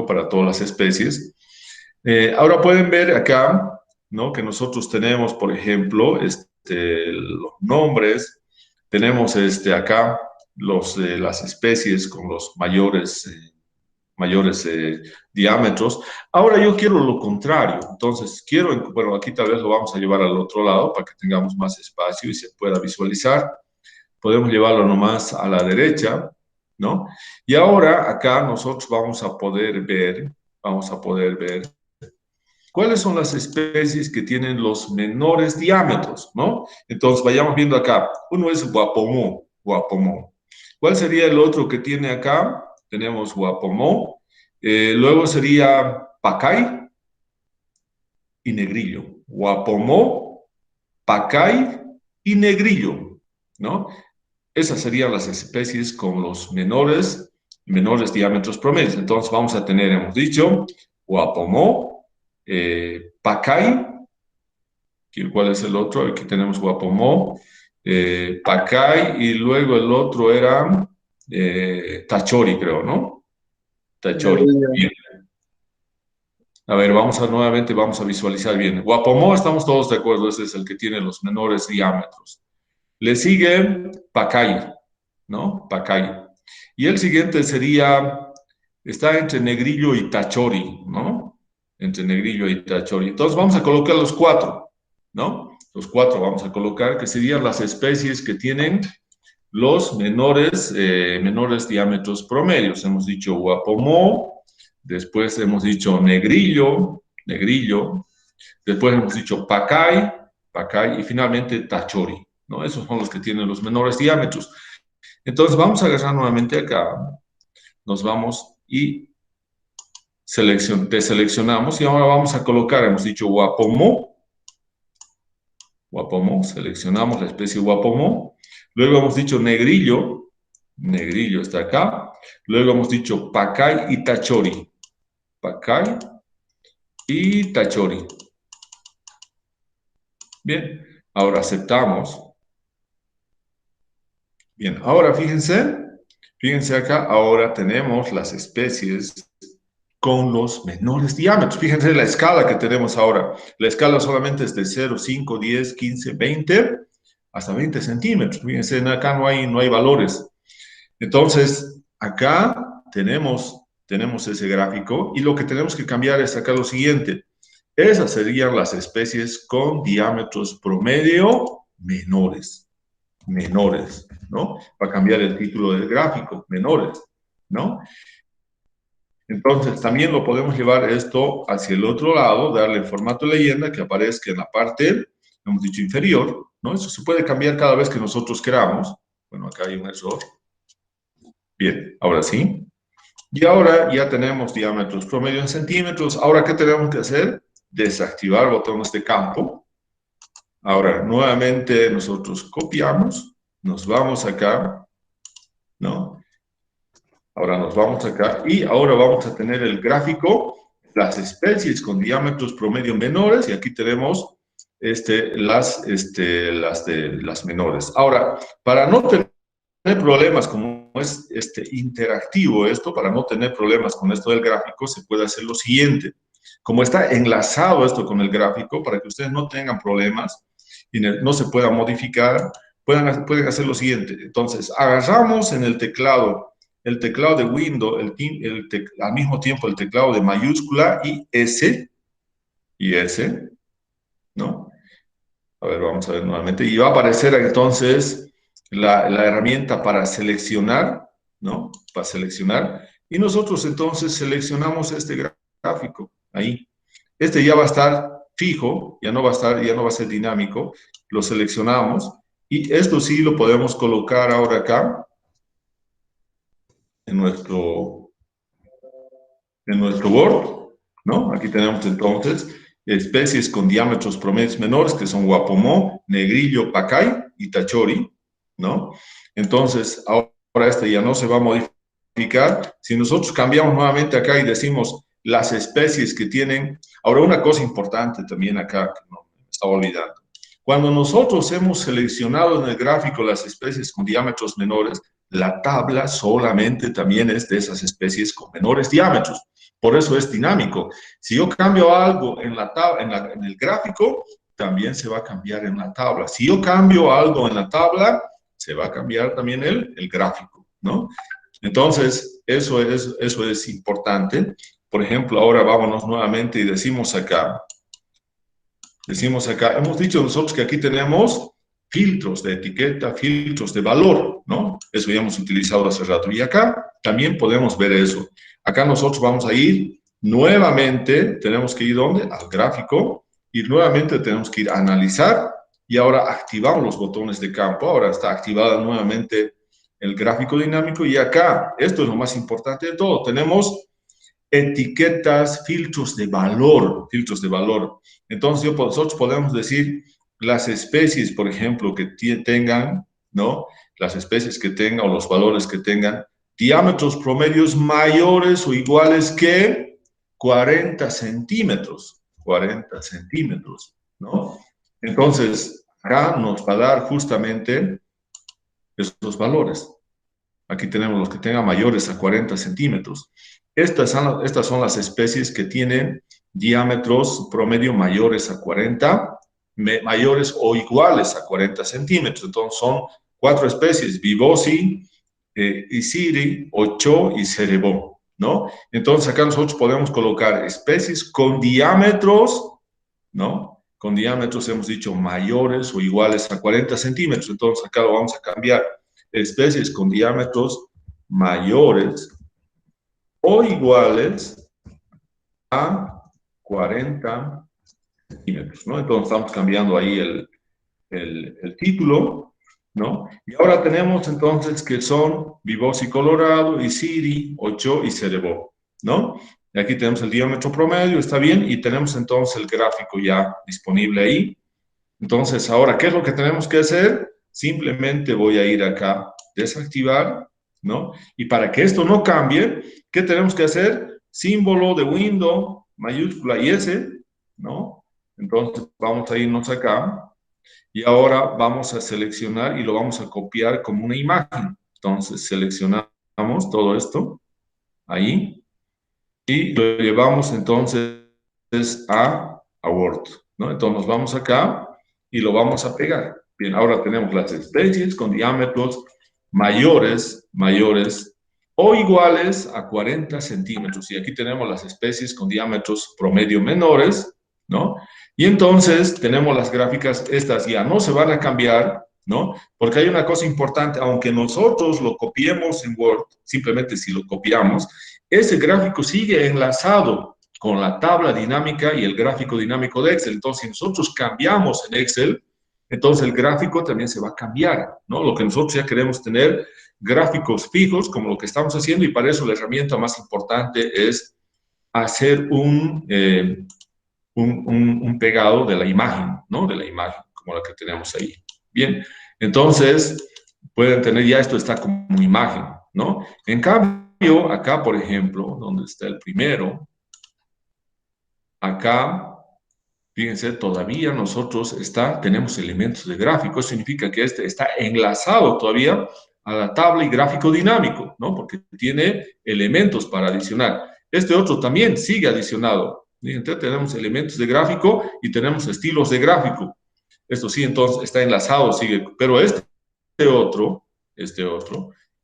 para todas las especies. Ahora pueden ver acá, ¿no? Que nosotros tenemos, por ejemplo, los nombres, tenemos acá las especies con los mayores diámetros. Ahora yo quiero lo contrario, entonces bueno, aquí tal vez lo vamos a llevar al otro lado para que tengamos más espacio y se pueda visualizar. Podemos llevarlo nomás a la derecha, ¿no? Y ahora acá nosotros vamos a poder ver cuáles son las especies que tienen los menores diámetros, ¿no? Entonces vayamos viendo acá. Uno es guapomó. ¿Cuál sería el otro que tiene acá? Tenemos guapomó. Luego sería pacay y negrillo. Guapomó, pacay y negrillo, ¿no? Esas serían las especies con los menores diámetros promedios. Entonces vamos a tener, hemos dicho, guapomó, pacay, ¿cuál es el otro? Aquí tenemos guapomó, pacay y luego el otro era tachori, creo, ¿no? Tachori. Bien. A ver, nuevamente vamos a visualizar bien. Guapomó, estamos todos de acuerdo, ese es el que tiene los menores diámetros. Le sigue pacay, ¿no? Pacay. Y el siguiente está entre negrillo y tachori, ¿no? Entre negrillo y tachori. Entonces vamos a colocar los cuatro, ¿no? Los cuatro vamos a colocar, que serían las especies que tienen los menores diámetros promedios. Hemos dicho guapomó, después hemos dicho negrillo, después hemos dicho pacay, y finalmente tachori, ¿no? Esos son los que tienen los menores diámetros. Entonces vamos a agarrar nuevamente acá, nos vamos y deseleccionamos y ahora vamos a colocar, hemos dicho guapomó, seleccionamos la especie guapomó, luego hemos dicho negrillo está acá, luego hemos dicho pacay y tachori, Bien, ahora aceptamos. Bien, ahora fíjense acá, ahora tenemos las especies con los menores diámetros. Fíjense la escala que tenemos ahora. La escala solamente es de 0, 5, 10, 15, 20, hasta 20 centímetros. Fíjense, acá no hay valores. Entonces, acá tenemos ese gráfico y lo que tenemos que cambiar es acá lo siguiente. Esas serían las especies con diámetros promedio menores, ¿no? Para cambiar el título del gráfico, menores, ¿no? Entonces, también lo podemos llevar esto hacia el otro lado, darle el formato leyenda que aparezca en la parte, hemos dicho, inferior, ¿no? Eso se puede cambiar cada vez que nosotros queramos. Bueno, acá hay un error. Bien, ahora sí. Y ahora ya tenemos diámetros promedio en centímetros. Ahora, ¿qué tenemos que hacer? desactivar botones de campo. Ahora, nuevamente nosotros copiamos, nos vamos acá, ¿no? Ahora nos vamos acá y ahora vamos a tener el gráfico, las especies con diámetros promedio menores y aquí tenemos las menores. Ahora, para no tener problemas, como es interactivo esto, para no tener problemas con esto del gráfico, se puede hacer lo siguiente. Como está enlazado esto con el gráfico, para que ustedes no tengan problemas y no se pueda modificar, pueden hacer lo siguiente. Entonces, agarramos en el teclado de Windows, al mismo tiempo el teclado de mayúscula y S, ¿no? A ver, vamos a ver nuevamente. Y va a aparecer entonces la herramienta para seleccionar, ¿no? Para seleccionar. Y nosotros entonces seleccionamos este gráfico, ahí. Este ya va a estar fijo, ya no va a ser dinámico. Lo seleccionamos. Y esto sí lo podemos colocar ahora acá, en nuestro Word, ¿no? Aquí tenemos entonces especies con diámetros promedios menores, que son guapomó, negrillo, pacay y tachori, ¿no? Entonces, ahora este ya no se va a modificar. Si nosotros cambiamos nuevamente acá y decimos las especies que tienen... Ahora, una cosa importante también acá, que no me estaba olvidando. Cuando nosotros hemos seleccionado en el gráfico las especies con diámetros menores, la tabla solamente también es de esas especies con menores diámetros. Por eso es dinámico. Si yo cambio algo en el gráfico, también se va a cambiar en la tabla. Si yo cambio algo en la tabla, se va a cambiar también el gráfico, ¿no? Entonces, eso es importante. Por ejemplo, ahora vámonos nuevamente y decimos acá, hemos dicho nosotros que aquí tenemos filtros de etiqueta, filtros de valor, ¿no? Eso ya hemos utilizado hace rato. Y acá también podemos ver eso. Acá nosotros vamos a ir nuevamente, tenemos que ir ¿dónde? Al gráfico, y nuevamente tenemos que ir a analizar, y ahora activamos los botones de campo. Ahora está activado nuevamente el gráfico dinámico, y acá, esto es lo más importante de todo, tenemos etiquetas, filtros de valor, Entonces, nosotros podemos decir las especies, por ejemplo, que tengan, ¿no? Las especies que tengan o los valores que tengan diámetros promedios mayores o iguales que 40 centímetros, ¿no? Entonces, acá nos va a dar justamente esos valores. Aquí tenemos los que tengan mayores a 40 centímetros. Estas son las especies que tienen diámetros promedio mayores a 40, mayores o iguales a 40 centímetros. Entonces son 4 especies: Vibosi, Isiri, Ocho y Cerebó, ¿no? Entonces acá nosotros podemos colocar especies con diámetros, ¿no? Con diámetros hemos dicho mayores o iguales a 40 centímetros. Entonces acá lo vamos a cambiar. Especies con diámetros mayores o iguales a 40 centímetros, ¿no? Entonces estamos cambiando ahí el título, ¿no? Y ahora tenemos entonces que son Vibosi Colorado, Isiri, Ocho y Cerebó, ¿no? Y aquí tenemos el diámetro promedio, está bien, y tenemos entonces el gráfico ya disponible ahí. Entonces, ahora, ¿qué es lo que tenemos que hacer? Simplemente voy a ir acá, desactivar, ¿no? Y para que esto no cambie, ¿qué tenemos que hacer? Símbolo de Windows, mayúscula y S, ¿no? Entonces, vamos a irnos acá y ahora vamos a seleccionar y lo vamos a copiar como una imagen. Entonces, seleccionamos todo esto ahí y lo llevamos entonces a Word, ¿no? Entonces, nos vamos acá y lo vamos a pegar. Bien, ahora tenemos las especies con diámetros mayores o iguales a 40 centímetros. Y aquí tenemos las especies con diámetros promedio menores, ¿no? Y entonces tenemos las gráficas, estas ya no se van a cambiar, ¿no? Porque hay una cosa importante, aunque nosotros lo copiemos en Word, simplemente si lo copiamos, ese gráfico sigue enlazado con la tabla dinámica y el gráfico dinámico de Excel. Entonces, si nosotros cambiamos en Excel, entonces el gráfico también se va a cambiar, ¿no? Lo que nosotros ya queremos tener gráficos fijos, como lo que estamos haciendo, y para eso la herramienta más importante es hacer un pegado de la imagen, ¿no? De la imagen, como la que tenemos ahí. Bien, entonces pueden tener ya esto está como imagen, ¿no? En cambio, acá, por ejemplo, donde está el primero, acá, fíjense, todavía nosotros tenemos elementos de gráfico. Eso significa que este está enlazado todavía a la tabla y gráfico dinámico, ¿no? Porque tiene elementos para adicionar. Este otro también sigue adicionado. Fíjense, tenemos elementos de gráfico y tenemos estilos de gráfico. Esto sí, entonces está enlazado, sigue. Pero otro,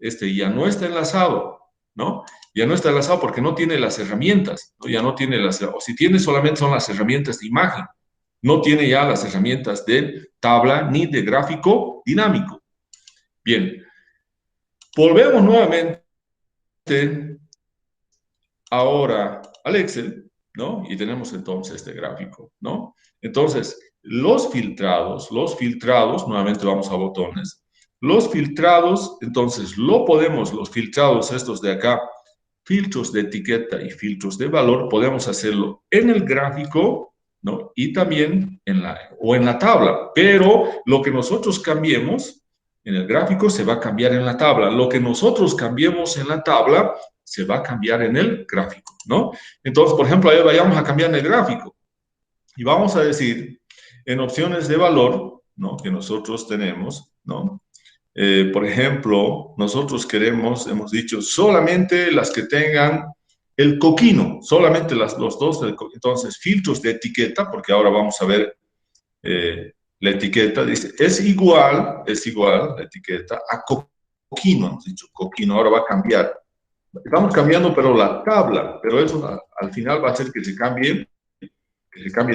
este ya no está enlazado, ¿no? Ya no está enlazado porque no tiene las herramientas, ¿no? Ya no tiene o si tiene solamente son las herramientas de imagen, no tiene ya las herramientas de tabla ni de gráfico dinámico. Bien, volvemos nuevamente ahora al Excel, ¿no? Y tenemos entonces este gráfico, ¿no? Entonces, los filtrados, nuevamente vamos a botones, los filtrados, entonces los filtrados estos de acá, filtros de etiqueta y filtros de valor, podemos hacerlo en el gráfico, ¿no? Y también en la tabla, pero lo que nosotros cambiemos en el gráfico se va a cambiar en la tabla, lo que nosotros cambiemos en la tabla se va a cambiar en el gráfico, ¿no? Entonces, por ejemplo, ahí vayamos a cambiar en el gráfico y vamos a decir en opciones de valor, ¿no? Que nosotros tenemos, ¿no? Por ejemplo, nosotros hemos dicho solamente las que tengan el coquino, solamente los dos, entonces filtros de etiqueta, porque ahora vamos a ver la etiqueta, dice, es igual la etiqueta a coquino, hemos dicho coquino, ahora va a cambiar. Estamos cambiando, pero la tabla, pero eso al final va a hacer que se cambie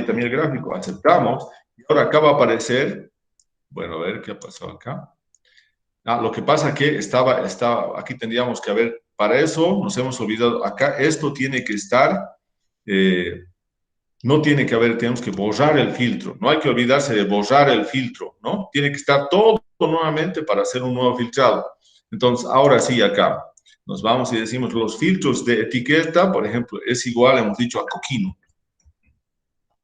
también el gráfico. Aceptamos, y ahora acá va a aparecer, bueno, a ver qué ha pasado acá. Lo que pasa que aquí tendríamos que haber, para eso nos hemos olvidado, acá esto tiene que estar, no tiene que haber, tenemos que borrar el filtro, no hay que olvidarse de borrar el filtro, ¿no? Tiene que estar todo nuevamente para hacer un nuevo filtrado. Entonces, ahora sí, acá nos vamos y decimos los filtros de etiqueta, por ejemplo, es igual, hemos dicho, a coquino.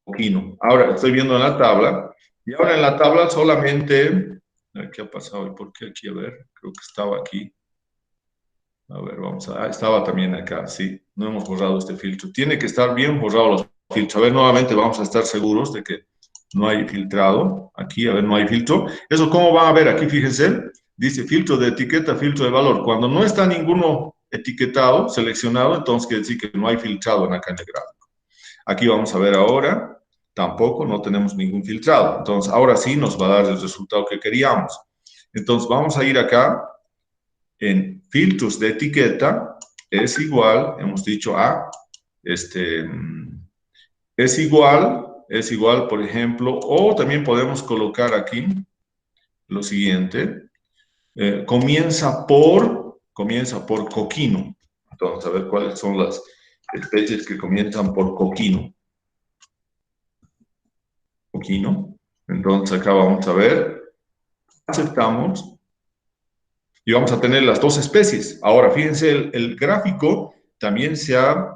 Coquino. Ahora estoy viendo en la tabla, y ahora en la tabla solamente, ¿qué ha pasado? ¿Y por qué aquí? A ver, creo que estaba aquí. A ver, estaba también acá, sí, no hemos borrado este filtro. Tiene que estar bien borrado los filtros. A ver, nuevamente vamos a estar seguros de que no hay filtrado. Aquí, a ver, no hay filtro. Eso, ¿cómo van a ver? Aquí, fíjense, dice filtro de etiqueta, filtro de valor. Cuando no está ninguno etiquetado, seleccionado, entonces quiere decir que no hay filtrado en acá en el gráfico. Aquí vamos a ver ahora, tampoco, no tenemos ningún filtrado. Entonces, ahora sí nos va a dar el resultado que queríamos. Entonces, vamos a ir acá en filtros de etiqueta, es igual, hemos dicho a, es igual, por ejemplo, o también podemos colocar aquí lo siguiente, comienza por coquino. Entonces, a ver cuáles son las especies que comienzan por coquino. Coquino. Entonces, acá vamos a ver, aceptamos, y vamos a tener las dos especies. Ahora, fíjense, el gráfico también se ha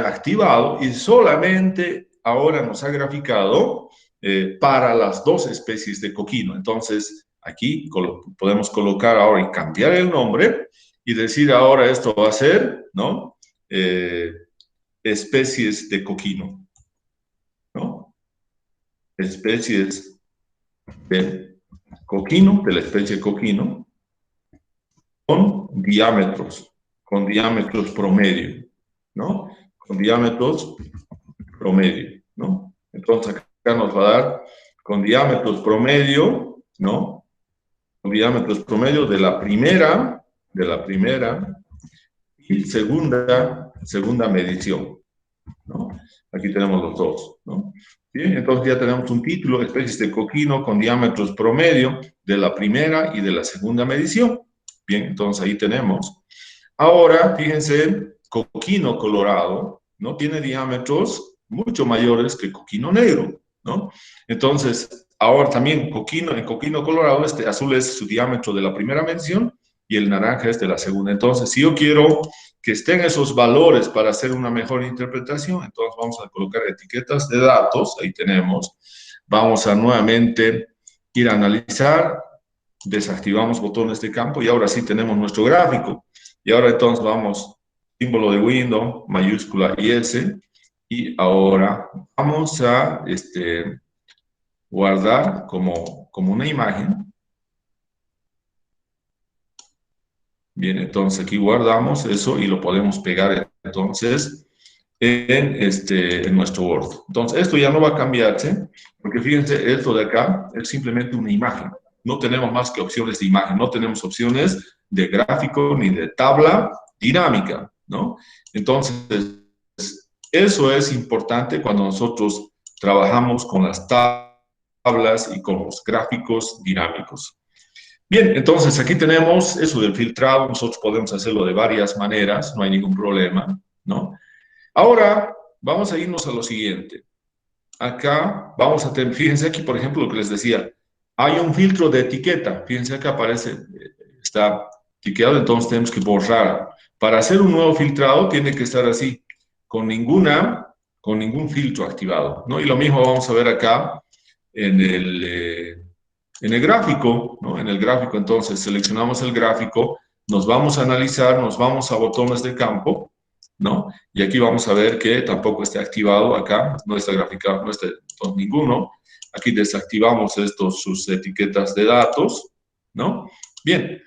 activado y solamente ahora nos ha graficado para las dos especies de coquino. Entonces, aquí podemos colocar ahora y cambiar el nombre y decir ahora esto va a ser, ¿no? Especies de coquino, ¿no? Especies de coquino, de la especie coquino, con diámetros promedio, ¿no? Con diámetros promedio, ¿no? Entonces acá nos va a dar con diámetros promedio, ¿no? Con diámetros promedio de la primera y segunda medición, ¿no? Aquí tenemos los dos, ¿no? Bien, entonces ya tenemos un título, especies de coquino con diámetros promedio de la primera y de la segunda medición. Bien, entonces ahí tenemos. Ahora, fíjense, coquino colorado, ¿no? Tiene diámetros mucho mayores que coquino negro, ¿no? Entonces, ahora también en coquino colorado, este azul es su diámetro de la primera medición y el naranja es de la segunda. Entonces, si yo quiero que estén esos valores para hacer una mejor interpretación, entonces vamos a colocar etiquetas de datos, ahí tenemos. Vamos a nuevamente ir a analizar, desactivamos botones de campo y ahora sí tenemos nuestro gráfico. Y ahora entonces vamos, símbolo de window, mayúscula y S, y ahora vamos a guardar como una imagen. Bien, entonces aquí guardamos eso y lo podemos pegar entonces en nuestro Word. Entonces, esto ya no va a cambiarse, porque fíjense, esto de acá es simplemente una imagen. No tenemos más que opciones de imagen, no tenemos opciones de gráfico ni de tabla dinámica, ¿no? Entonces, eso es importante cuando nosotros trabajamos con las tablas y con los gráficos dinámicos. Bien, entonces aquí tenemos eso del filtrado, nosotros podemos hacerlo de varias maneras, no hay ningún problema, ¿no? Ahora, vamos a irnos a lo siguiente. Acá vamos a tener, fíjense aquí, por ejemplo, lo que les decía, hay un filtro de etiqueta, fíjense acá aparece, está tiqueado, entonces tenemos que borrar. Para hacer un nuevo filtrado tiene que estar así, con ningún filtro activado, ¿no? Y lo mismo vamos a ver acá en el gráfico, ¿no? En el gráfico, entonces, seleccionamos el gráfico, nos vamos a analizar, nos vamos a botones de campo, ¿no? Y aquí vamos a ver que tampoco está activado acá, no está graficado, no está ninguno. Aquí desactivamos sus etiquetas de datos, ¿no? Bien,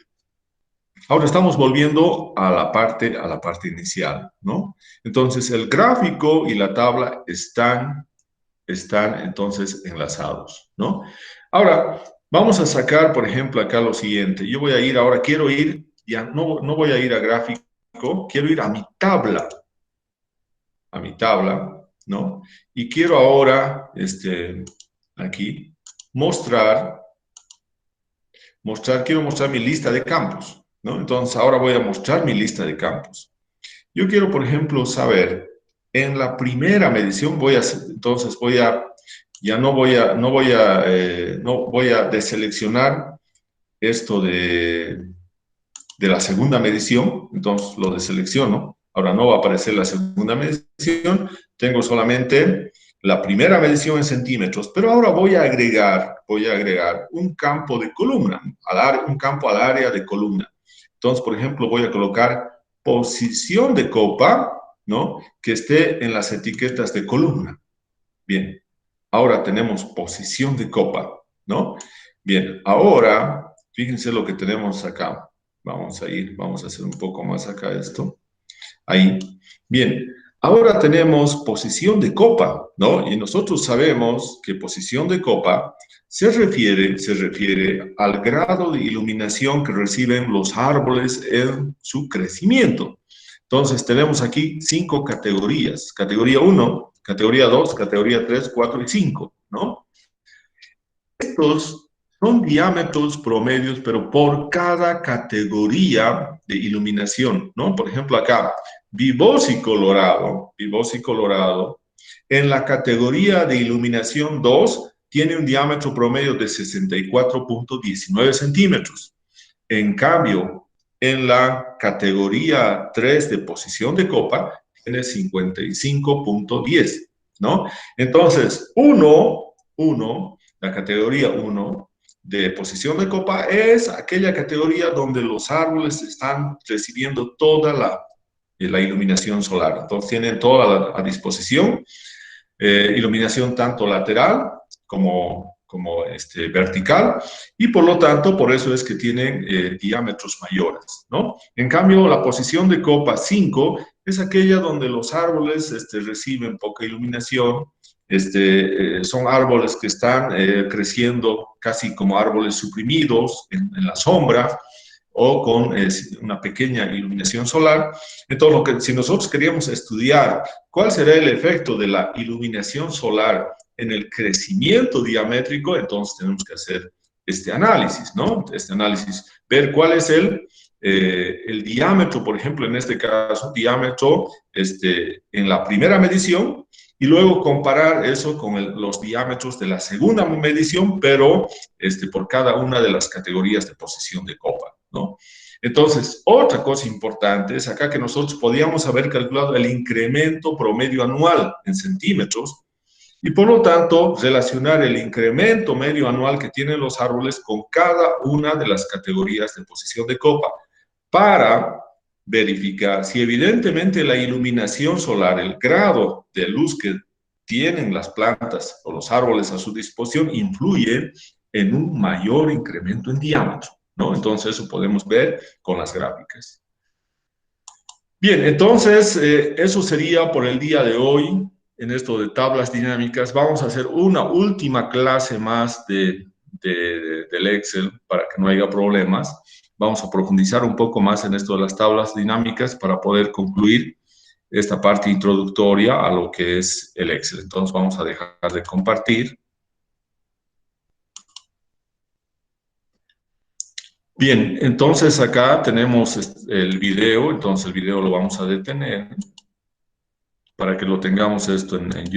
ahora estamos volviendo a la parte inicial, ¿no? Entonces, el gráfico y la tabla están entonces enlazados, ¿no? Ahora, vamos a sacar, por ejemplo, acá lo siguiente. Yo voy a ir ahora, quiero ir, ya no voy a ir a gráfico, quiero ir a mi tabla, ¿no? Y quiero ahora, aquí, quiero mostrar mi lista de campos, ¿no? Entonces, ahora voy a mostrar mi lista de campos. Yo quiero, por ejemplo, saber, en la primera medición no voy a deseleccionar esto de la segunda medición, entonces lo deselecciono. Ahora no va a aparecer la segunda medición, tengo solamente la primera medición en centímetros, pero ahora voy a agregar un campo de columna, un campo al área de columna. Entonces, por ejemplo, voy a colocar posición de copa, ¿no? Que esté en las etiquetas de columna. Bien, ahora tenemos posición de copa, ¿no? Bien, ahora, fíjense lo que tenemos acá. Vamos a hacer un poco más acá esto. Ahí. Bien, ahora tenemos posición de copa, ¿no? Y nosotros sabemos que posición de copa se refiere al grado de iluminación que reciben los árboles en su crecimiento. Entonces, tenemos aquí 5 categorías. Categoría 1, categoría 2, categoría 3, 4 y 5, ¿no? Estos son diámetros promedios, pero por cada categoría de iluminación, ¿no? Por ejemplo, acá, vivos y colorado, en la categoría de iluminación 2, tiene un diámetro promedio de 64.19 centímetros. En cambio, en la categoría 3 de posición de copa, tiene 55.10, ¿no? Entonces, la categoría 1 de posición de copa es aquella categoría donde los árboles están recibiendo toda la iluminación solar. Entonces, tienen toda a disposición, iluminación tanto lateral como vertical, y por lo tanto, por eso es que tienen diámetros mayores, ¿no? En cambio, la posición de copa 5 es aquella donde los árboles reciben poca iluminación, son árboles que están creciendo casi como árboles suprimidos en la sombra o con una pequeña iluminación solar. Entonces, si nosotros queríamos estudiar cuál será el efecto de la iluminación solar en el crecimiento diamétrico, entonces tenemos que hacer este análisis, ¿no? Este análisis, ver cuál es el diámetro, por ejemplo, en este caso, diámetro en la primera medición, y luego comparar eso con los diámetros de la segunda medición, pero por cada una de las categorías de posición de copa, ¿no? Entonces, otra cosa importante es acá que nosotros podíamos haber calculado el incremento promedio anual en centímetros y por lo tanto relacionar el incremento medio anual que tienen los árboles con cada una de las categorías de posición de copa para verificar si evidentemente la iluminación solar, el grado de luz que tienen las plantas o los árboles a su disposición influye en un mayor incremento en diámetro, ¿no? Entonces eso podemos ver con las gráficas. Bien, entonces eso sería por el día de hoy en esto de tablas dinámicas. Vamos a hacer una última clase más del Excel para que no haya problemas. Vamos a profundizar un poco más en esto de las tablas dinámicas para poder concluir esta parte introductoria a lo que es el Excel. Entonces vamos a dejar de compartir. Bien, entonces acá tenemos el video, entonces el video lo vamos a detener para que lo tengamos esto en YouTube.